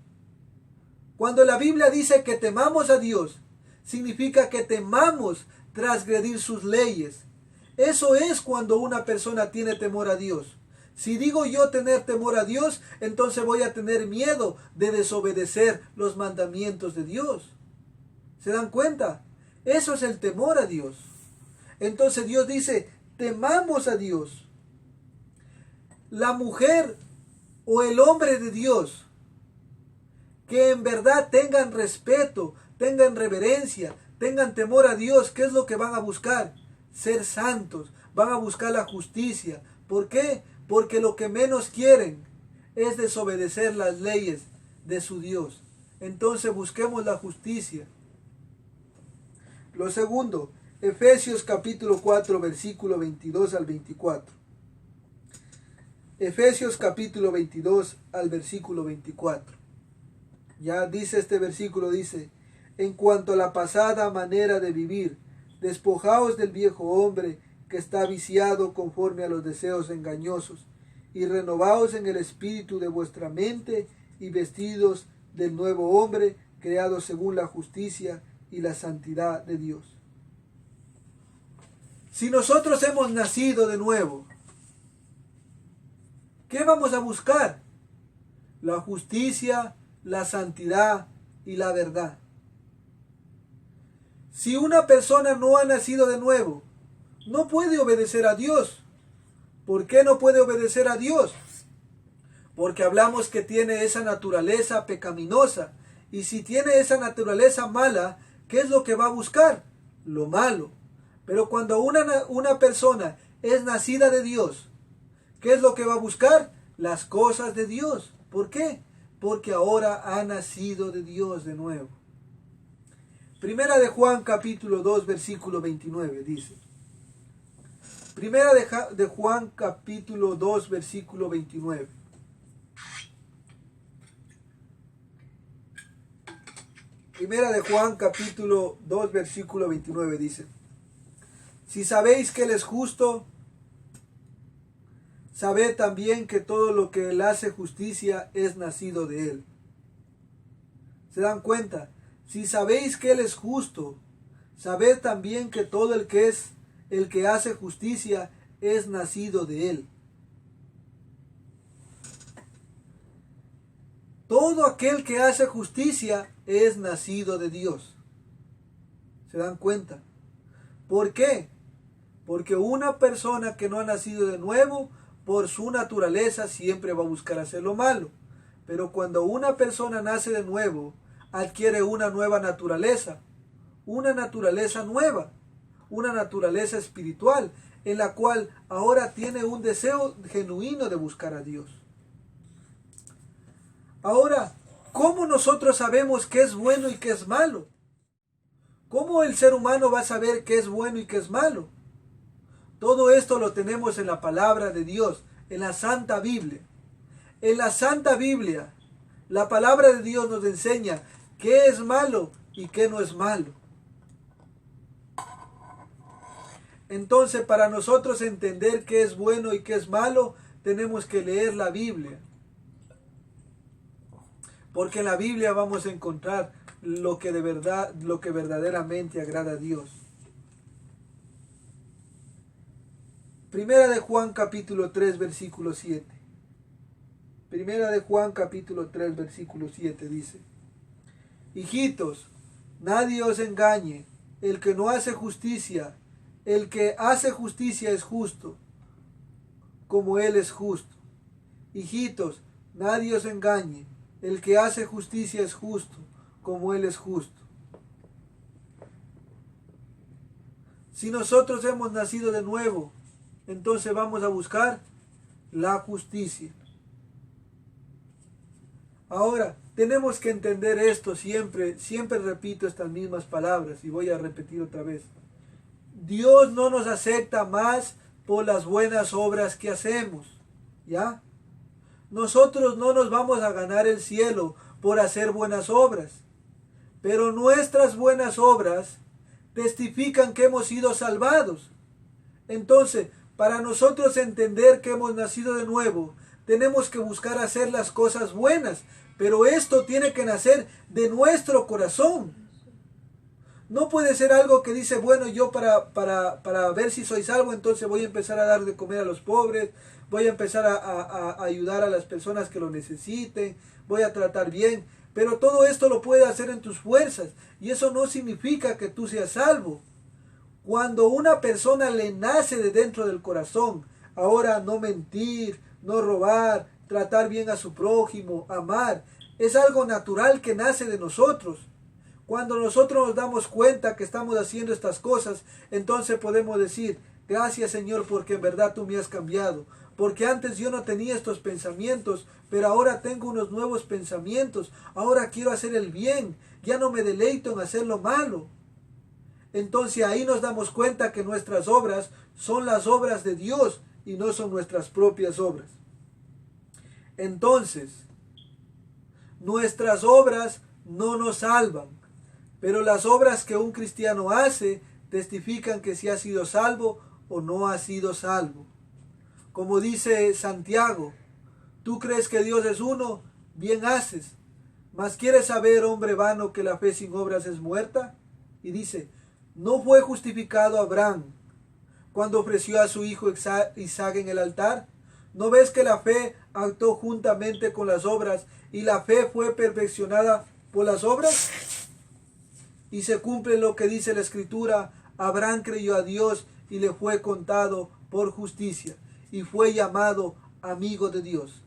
Cuando la Biblia dice que temamos a Dios, significa que temamos transgredir sus leyes. Eso es cuando una persona tiene temor a Dios. Si digo yo tener temor a Dios, entonces voy a tener miedo de desobedecer los mandamientos de Dios. ¿Se dan cuenta? Eso es el temor a Dios. Entonces Dios dice, temamos a Dios. La mujer o el hombre de Dios, que en verdad tengan respeto, tengan reverencia, tengan temor a Dios, ¿qué es lo que van a buscar? Ser santos, van a buscar la justicia. ¿Por qué? Porque lo que menos quieren es desobedecer las leyes de su Dios. Entonces busquemos la justicia. Lo segundo, Efesios capítulo 4, versículo 22 al 24. Efesios capítulo 22 al versículo 24. Ya dice este versículo, dice: en cuanto a la pasada manera de vivir, despojaos del viejo hombre que está viciado conforme a los deseos engañosos, y renovaos en el espíritu de vuestra mente, y vestidos del nuevo hombre, creado según la justicia y la santidad de Dios. Si nosotros hemos nacido de nuevo, ¿qué vamos a buscar? La justicia, la santidad y la verdad. Si una persona no ha nacido de nuevo, no puede obedecer a Dios. ¿Por qué no puede obedecer a Dios? Porque hablamos que tiene esa naturaleza pecaminosa. Y si tiene esa naturaleza mala, ¿qué es lo que va a buscar? Lo malo. Pero cuando una persona es nacida de Dios, ¿qué es lo que va a buscar? Las cosas de Dios. ¿Por qué? Porque ahora ha nacido de Dios de nuevo. Primera de Juan capítulo 2 versículo 29 dice. Primera de Juan capítulo 2 versículo 29. Primera de Juan capítulo 2 versículo 29 dice: si sabéis que Él es justo, sabed también que todo lo que Él hace justicia es nacido de Él. ¿Se dan cuenta? Si sabéis que Él es justo, sabed también que todo el que hace justicia es nacido de Él. Todo aquel que hace justicia es nacido de Dios. ¿Se dan cuenta? ¿Por qué? Porque una persona que no ha nacido de nuevo, por su naturaleza siempre va a buscar hacer lo malo. Pero cuando una persona nace de nuevo, adquiere una nueva naturaleza nueva, una naturaleza espiritual, en la cual ahora tiene un deseo genuino de buscar a Dios. Ahora, ¿cómo nosotros sabemos qué es bueno y qué es malo? ¿Cómo el ser humano va a saber qué es bueno y qué es malo? Todo esto lo tenemos en la palabra de Dios, en la Santa Biblia. En la Santa Biblia, la palabra de Dios nos enseña qué es malo y qué no es malo. Entonces, para nosotros entender qué es bueno y qué es malo, tenemos que leer la Biblia. Porque en la Biblia vamos a encontrar lo que verdaderamente agrada a Dios. Primera de Juan capítulo 3 versículo 7. Primera de Juan capítulo 3 versículo 7 dice: hijitos, nadie os engañe, el que no hace justicia, el que hace justicia es justo, como Él es justo. Hijitos, nadie os engañe, el que hace justicia es justo, como Él es justo. Si nosotros hemos nacido de nuevo, entonces vamos a buscar la justicia. Ahora, tenemos que entender esto siempre repito estas mismas palabras y voy a repetir otra vez. Dios no nos acepta más por las buenas obras que hacemos, ¿ya? Nosotros no nos vamos a ganar el cielo por hacer buenas obras, pero nuestras buenas obras testifican que hemos sido salvados. Entonces, para nosotros entender que hemos nacido de nuevo, tenemos que buscar hacer las cosas buenas, pero esto tiene que nacer de nuestro corazón. No puede ser algo que dice, bueno, yo para ver si soy salvo, entonces voy a empezar a dar de comer a los pobres, voy a empezar a ayudar a las personas que lo necesiten, voy a tratar bien. Pero todo esto lo puedes hacer en tus fuerzas y eso no significa que tú seas salvo. Cuando una persona le nace de dentro del corazón, ahora no mentir, no robar, tratar bien a su prójimo, amar, es algo natural que nace de nosotros. Cuando nosotros nos damos cuenta que estamos haciendo estas cosas, entonces podemos decir, gracias Señor porque en verdad tú me has cambiado. Porque antes yo no tenía estos pensamientos, pero ahora tengo unos nuevos pensamientos. Ahora quiero hacer el bien, ya no me deleito en hacer lo malo. Entonces ahí nos damos cuenta que nuestras obras son las obras de Dios y no son nuestras propias obras. Entonces, nuestras obras no nos salvan, pero las obras que un cristiano hace testifican que si ha sido salvo o no ha sido salvo. Como dice Santiago, tú crees que Dios es uno, bien haces, mas ¿quieres saber, hombre vano, que la fe sin obras es muerta? Y dice, ¿no fue justificado Abraham cuando ofreció a su hijo Isaac en el altar? ¿No ves que la fe actuó juntamente con las obras y la fe fue perfeccionada por las obras? Y se cumple lo que dice la Escritura, Abraham creyó a Dios y le fue contado por justicia y fue llamado amigo de Dios.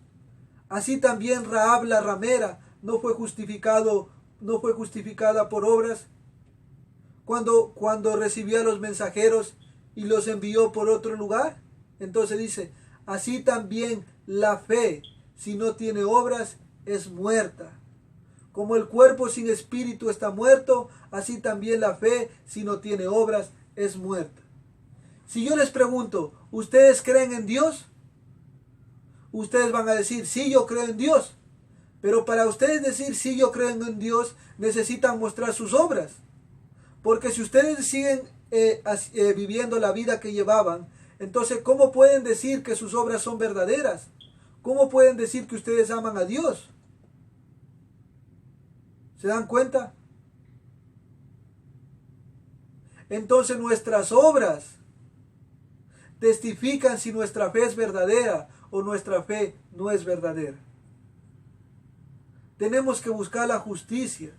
Así también Rahab la ramera no fue justificada por obras cuando recibió a los mensajeros y los envió por otro lugar. Entonces dice, así también la fe, si no tiene obras, es muerta. Como el cuerpo sin espíritu está muerto, así también la fe, si no tiene obras, es muerta. Si yo les pregunto, ¿ustedes creen en Dios? Ustedes van a decir, sí, yo creo en Dios. Pero para ustedes decir, sí, yo creo en Dios, necesitan mostrar sus obras. Porque si ustedes siguen viviendo la vida que llevaban, entonces, ¿cómo pueden decir que sus obras son verdaderas? ¿Cómo pueden decir que ustedes aman a Dios? ¿Se dan cuenta? Entonces nuestras obras testifican si nuestra fe es verdadera o nuestra fe no es verdadera. Tenemos que buscar la justicia.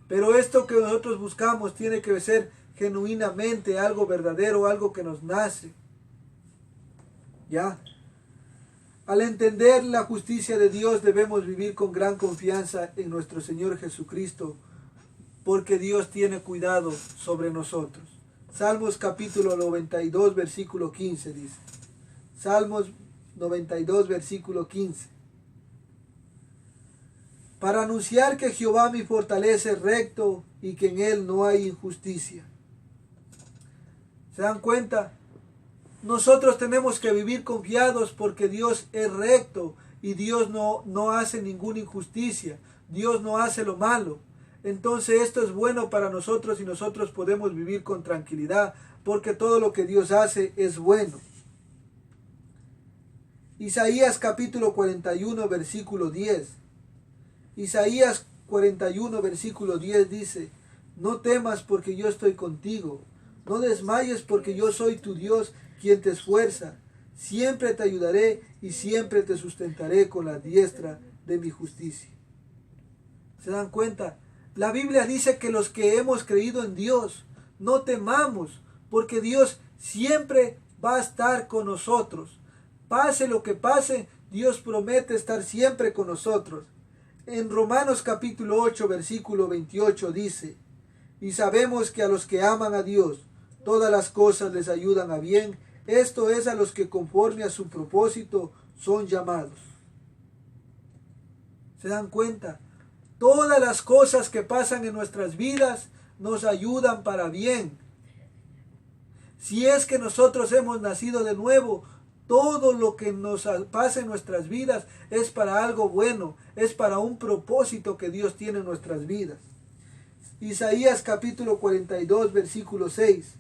Pero esto que nosotros buscamos tiene que ser genuinamente algo verdadero, algo que nos nace. ¿Ya? Al entender la justicia de Dios debemos vivir con gran confianza en nuestro Señor Jesucristo, porque Dios tiene cuidado sobre nosotros. Salmos capítulo 92, versículo 15 dice. Salmos 92, versículo 15. Para anunciar que Jehová mi fortaleza es recto y que en él no hay injusticia. ¿Se dan cuenta? Nosotros tenemos que vivir confiados porque Dios es recto y Dios no hace ninguna injusticia. Dios no hace lo malo. Entonces esto es bueno para nosotros y nosotros podemos vivir con tranquilidad porque todo lo que Dios hace es bueno. Isaías capítulo 41 versículo 10. Isaías 41 versículo 10 dice, no temas porque yo estoy contigo, no desmayes porque yo soy tu Dios quien te esfuerza, siempre te ayudaré y siempre te sustentaré con la diestra de mi justicia. ¿Se dan cuenta? La Biblia dice que los que hemos creído en Dios, no temamos, porque Dios siempre va a estar con nosotros. Pase lo que pase, Dios promete estar siempre con nosotros. En Romanos capítulo 8, versículo 28 dice, y sabemos que a los que aman a Dios, todas las cosas les ayudan a bien, esto es a los que conforme a su propósito son llamados. ¿Se dan cuenta? Todas las cosas que pasan en nuestras vidas nos ayudan para bien. Si es que nosotros hemos nacido de nuevo, todo lo que nos pasa en nuestras vidas es para algo bueno, es para un propósito que Dios tiene en nuestras vidas. Isaías capítulo 42, versículo 6.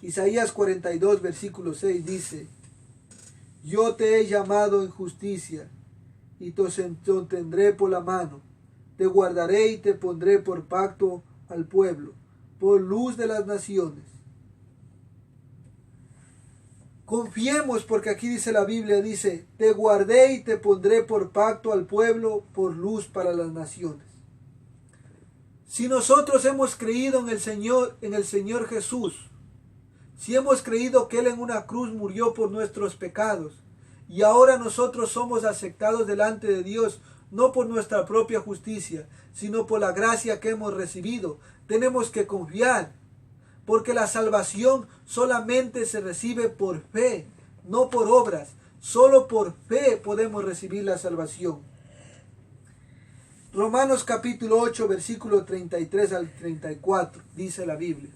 Isaías 42, versículo 6 dice, yo te he llamado en justicia y te sostendré por la mano, te guardaré y te pondré por pacto al pueblo, por luz de las naciones. Confiemos porque aquí dice la Biblia, dice, te guardé y te pondré por pacto al pueblo, por luz para las naciones. Si nosotros hemos creído en el Señor Jesús, si hemos creído que Él en una cruz murió por nuestros pecados, y ahora nosotros somos aceptados delante de Dios, no por nuestra propia justicia, sino por la gracia que hemos recibido, tenemos que confiar. Porque la salvación solamente se recibe por fe, no por obras. Solo por fe podemos recibir la salvación. Romanos capítulo 8, versículo 33 al 34, dice la Biblia.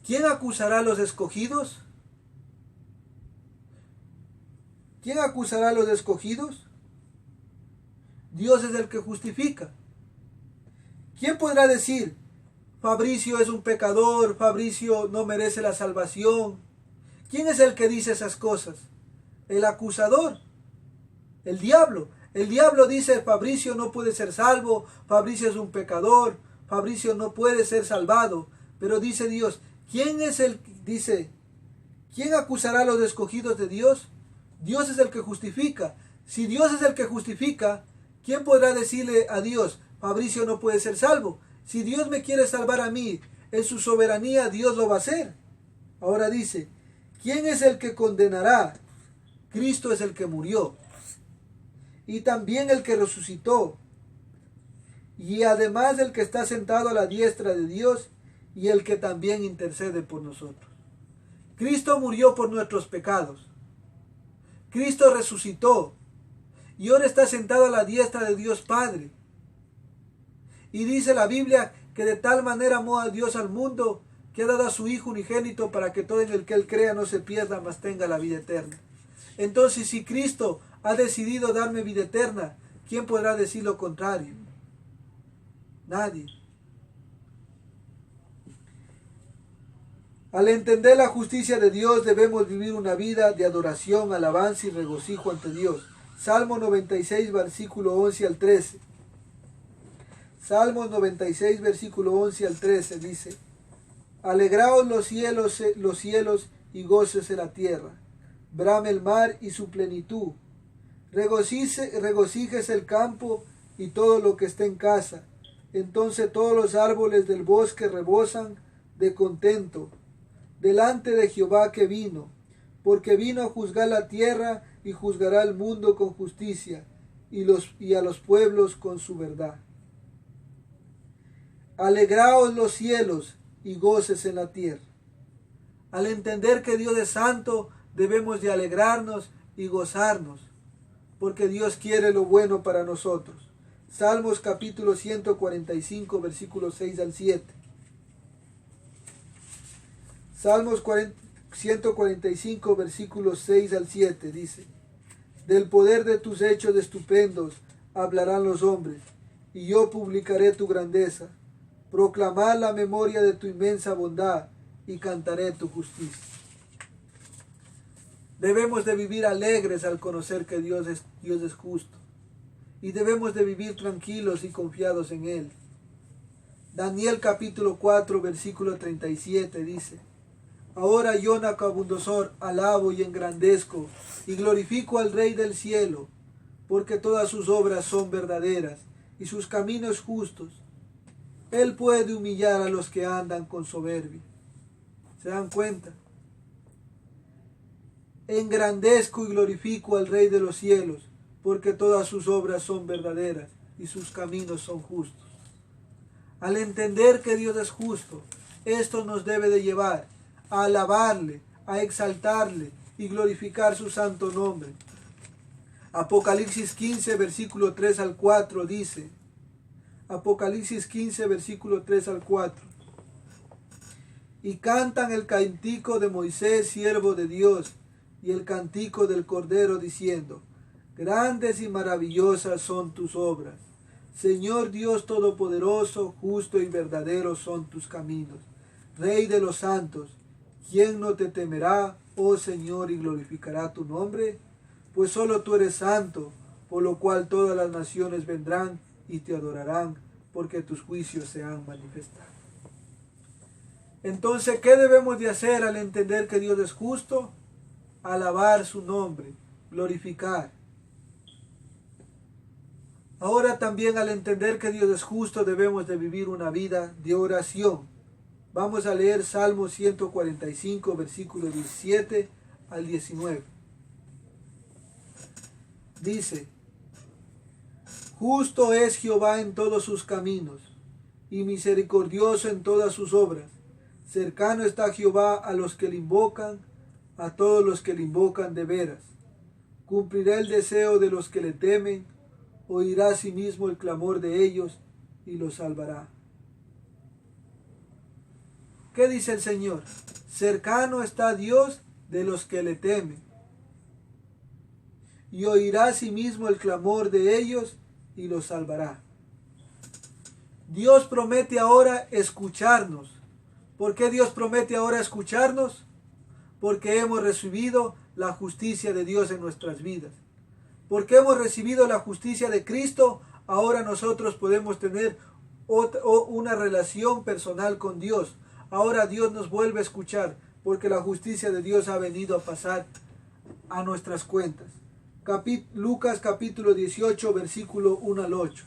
¿Quién acusará a los escogidos? ¿Quién acusará a los escogidos? Dios es el que justifica. ¿Quién podrá decir, Fabricio es un pecador, Fabricio no merece la salvación? ¿Quién es el que dice esas cosas? El acusador, el diablo. El diablo dice, Fabricio no puede ser salvo, Fabricio es un pecador, Fabricio no puede ser salvado. Pero dice Dios, ¿quién es el que dice, quién acusará a los escogidos de Dios? Dios es el que justifica. Si Dios es el que justifica, ¿quién podrá decirle a Dios, Fabricio no puede ser salvo? Si Dios me quiere salvar a mí, en su soberanía Dios lo va a hacer. Ahora dice, ¿quién es el que condenará? Cristo es el que murió y también el que resucitó, y además el que está sentado a la diestra de Dios y el que también intercede por nosotros. Cristo murió por nuestros pecados. Cristo resucitó y ahora está sentado a la diestra de Dios Padre. Y dice la Biblia que de tal manera amó a Dios al mundo que ha dado a su Hijo unigénito para que todo en el que Él crea no se pierda, mas tenga la vida eterna. Entonces, si Cristo ha decidido darme vida eterna, ¿quién podrá decir lo contrario? Nadie. Al entender la justicia de Dios, debemos vivir una vida de adoración, alabanza y regocijo ante Dios. Salmo 96, versículo 11 al 13. Salmos 96, versículo 11 al 13 dice, Alegraos los cielos y gócese la tierra. Brame el mar y su plenitud. Regocíjese el campo y todo lo que está en casa. Entonces todos los árboles del bosque rebosan de contento delante de Jehová que vino, porque vino a juzgar la tierra y juzgará al mundo con justicia y a los pueblos con su verdad. Alegraos los cielos y goces en la tierra. Al entender que Dios es santo, debemos de alegrarnos y gozarnos, porque Dios quiere lo bueno para nosotros. Salmos capítulo 145, versículos 6 al 7. Salmos 145, versículos 6 al 7 dice, Del poder de tus hechos estupendos hablarán los hombres, y yo publicaré tu grandeza. Proclamar la memoria de tu inmensa bondad, y cantaré tu justicia. Debemos de vivir alegres al conocer que Dios es justo. Y debemos de vivir tranquilos y confiados en Él. Daniel capítulo 4, versículo 37 dice, Ahora yo, Nabucodonosor, alabo y engrandezco y glorifico al Rey del cielo, porque todas sus obras son verdaderas y sus caminos justos. Él puede humillar a los que andan con soberbia. ¿Se dan cuenta? Engrandezco y glorifico al Rey de los cielos, porque todas sus obras son verdaderas y sus caminos son justos. Al entender que Dios es justo, esto nos debe de llevar a alabarle, a exaltarle y glorificar su santo nombre. Apocalipsis 15, versículo 3 al 4 dice, Apocalipsis 15, versículo 3 al 4. Y cantan el cántico de Moisés, siervo de Dios, y el cántico del Cordero, diciendo, Grandes y maravillosas son tus obras. Señor Dios Todopoderoso, justo y verdadero son tus caminos. Rey de los santos, ¿quién no te temerá, oh Señor, y glorificará tu nombre? Pues solo tú eres santo, por lo cual todas las naciones vendrán y te adorarán, porque tus juicios se han manifestado. Entonces, ¿qué debemos de hacer al entender que Dios es justo? Alabar su nombre, glorificar. Ahora también al entender que Dios es justo debemos de vivir una vida de oración. Vamos a leer Salmo 145, versículos 17 al 19. Dice, Justo es Jehová en todos sus caminos, y misericordioso en todas sus obras. Cercano está Jehová a los que le invocan, a todos los que le invocan de veras. Cumplirá el deseo de los que le temen, oirá a sí mismo el clamor de ellos y los salvará. ¿Qué dice el Señor? Cercano está Dios de los que le temen. y oirá asimismo el clamor de ellos y los salvará. Dios promete ahora escucharnos. ¿Por qué Dios promete ahora escucharnos? Porque hemos recibido la justicia de Dios en nuestras vidas. Porque hemos recibido la justicia de Cristo, ahora nosotros podemos tener una relación personal con Dios. Ahora Dios nos vuelve a escuchar, porque la justicia de Dios ha venido a pasar a nuestras cuentas. Lucas capítulo 18, versículo 1 al 8.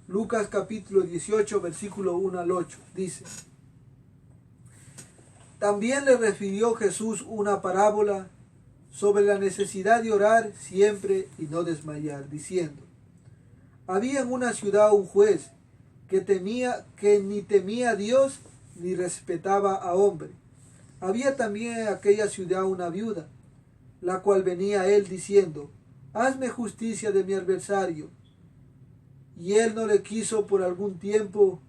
Lucas capítulo 18, versículo 1 al 8. Dice: También le refirió Jesús una parábola sobre la necesidad de orar siempre y no desmayar, diciendo: Había en una ciudad un juez que ni temía a Dios ni respetaba a hombre. Había también en aquella ciudad una viuda, la cual venía a él diciendo: Hazme justicia de mi adversario. Y él no le quiso por algún tiempo,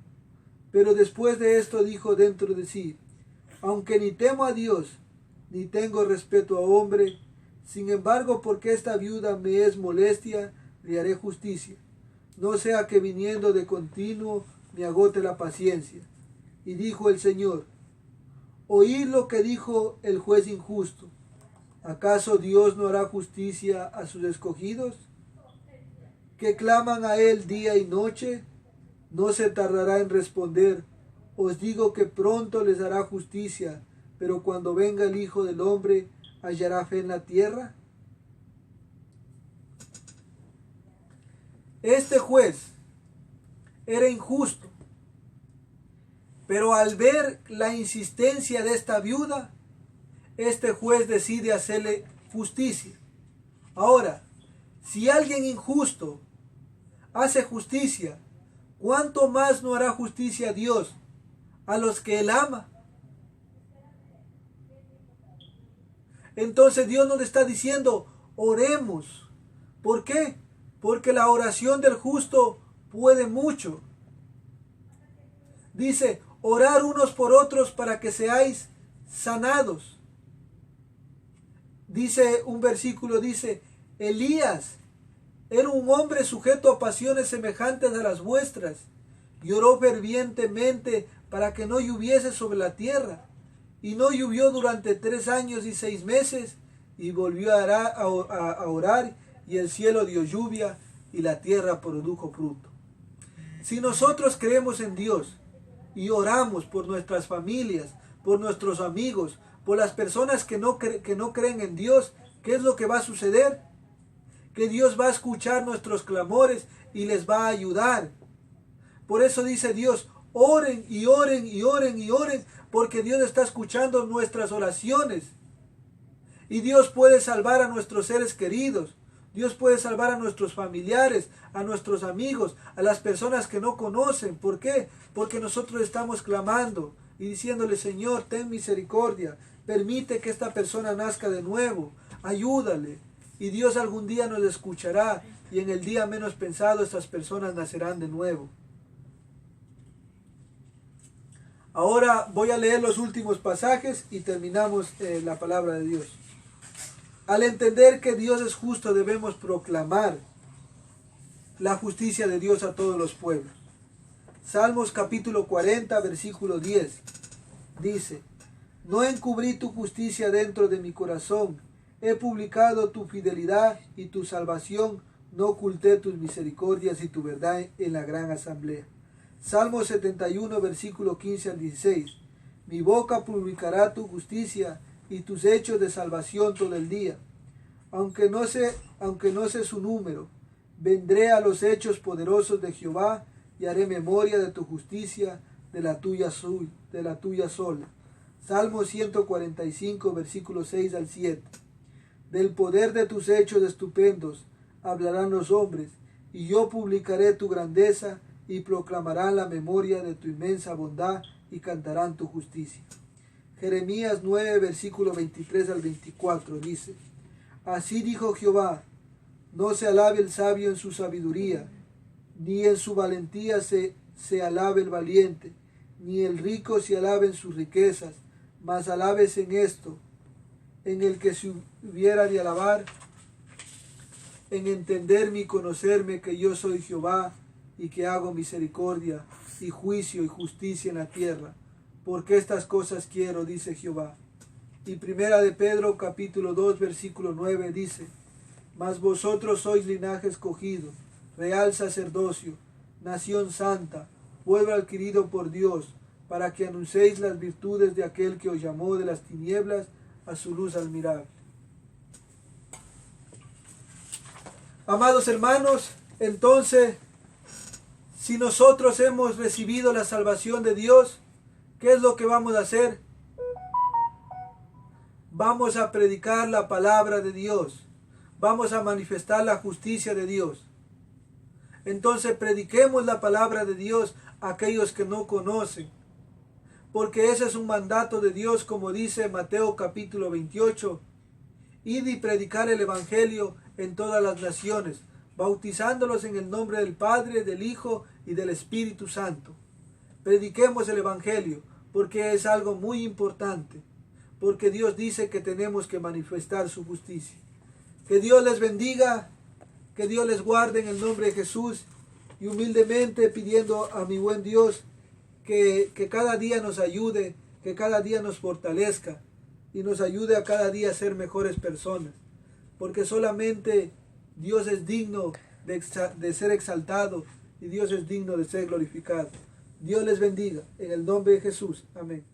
pero después de esto dijo dentro de sí: Aunque ni temo a Dios, ni tengo respeto a hombre, sin embargo, porque esta viuda me es molestia, le haré justicia, no sea que viniendo de continuo me agote la paciencia. Y dijo el Señor: Oíd lo que dijo el juez injusto. ¿Acaso Dios no hará justicia a sus escogidos, que claman a él día y noche? No se tardará en responder. Os digo que pronto les hará justicia. Pero cuando venga el Hijo del Hombre, ¿hallará fe en la tierra? Este juez era injusto, pero al ver la insistencia de esta viuda, este juez decide hacerle justicia. Ahora, si alguien injusto hace justicia, ¿cuánto más no hará justicia Dios a los que Él ama? Entonces Dios nos está diciendo: oremos. ¿Por qué? Porque la oración del justo puede mucho. Dice: orar unos por otros para que seáis sanados. Dice un versículo, dice: Elías era un hombre sujeto a pasiones semejantes a las vuestras, y oró fervientemente para que no lloviese sobre la tierra. Y no llovió durante 3 años y 6 meses, y volvió a orar, y el cielo dio lluvia, y la tierra produjo fruto. Si nosotros creemos en Dios, y oramos por nuestras familias, por nuestros amigos, por las personas que no creen en Dios, ¿qué es lo que va a suceder? Que Dios va a escuchar nuestros clamores y les va a ayudar. Por eso dice Dios: oren y oren y oren y oren, porque Dios está escuchando nuestras oraciones. Y Dios puede salvar a nuestros seres queridos. Dios puede salvar a nuestros familiares, a nuestros amigos, a las personas que no conocen. ¿Por qué? Porque nosotros estamos clamando y diciéndole: Señor, ten misericordia, permite que esta persona nazca de nuevo, ayúdale. Y Dios algún día nos escuchará, y en el día menos pensado estas personas nacerán de nuevo. Ahora voy a leer los últimos pasajes y terminamos la palabra de Dios. Al entender que Dios es justo, debemos proclamar la justicia de Dios a todos los pueblos. Salmos capítulo 40, versículo 10. Dice: No encubrí tu justicia dentro de mi corazón. He publicado tu fidelidad y tu salvación. No oculté tus misericordias y tu verdad en la gran asamblea. Salmo 71, versículo 15 al 16. Mi boca publicará tu justicia y tus hechos de salvación todo el día. Aunque no sé su número, vendré a los hechos poderosos de Jehová y haré memoria de tu justicia, de la tuya sola. Salmo 145, versículo 6 al 7. Del poder de tus hechos estupendos hablarán los hombres, y yo publicaré tu grandeza, y proclamarán la memoria de tu inmensa bondad, y cantarán tu justicia. Jeremías 9, versículo 23 al 24 dice: Así dijo Jehová: No se alabe el sabio en su sabiduría, ni en su valentía se alabe el valiente, ni el rico se alabe en sus riquezas, mas alabes en esto, en el que se hubiera de alabar, en entenderme y conocerme que yo soy Jehová y que hago misericordia y juicio y justicia en la tierra, porque estas cosas quiero, dice Jehová. Y primera de Pedro capítulo 2 versículo 9 dice: mas vosotros sois linaje escogido, real sacerdocio, nación santa, pueblo adquirido por Dios, para que anunciéis las virtudes de aquel que os llamó de las tinieblas a su luz admirable. Amados hermanos, entonces, si nosotros hemos recibido la salvación de Dios, ¿qué es lo que vamos a hacer? Vamos a predicar la palabra de Dios. Vamos a manifestar la justicia de Dios. Entonces prediquemos la palabra de Dios a aquellos que no conocen. Porque ese es un mandato de Dios, como dice Mateo capítulo 28. Id y predicar el evangelio en todas las naciones, bautizándolos en el nombre del Padre, del Hijo y del Espíritu Santo. Prediquemos el evangelio, porque es algo muy importante. Porque Dios dice que tenemos que manifestar su justicia. Que Dios les bendiga, que Dios les guarde en el nombre de Jesús, y humildemente pidiendo a mi buen Dios que cada día nos ayude, que cada día nos fortalezca y nos ayude a cada día a ser mejores personas, porque solamente Dios es digno de ser exaltado y Dios es digno de ser glorificado. Dios les bendiga en el nombre de Jesús. Amén.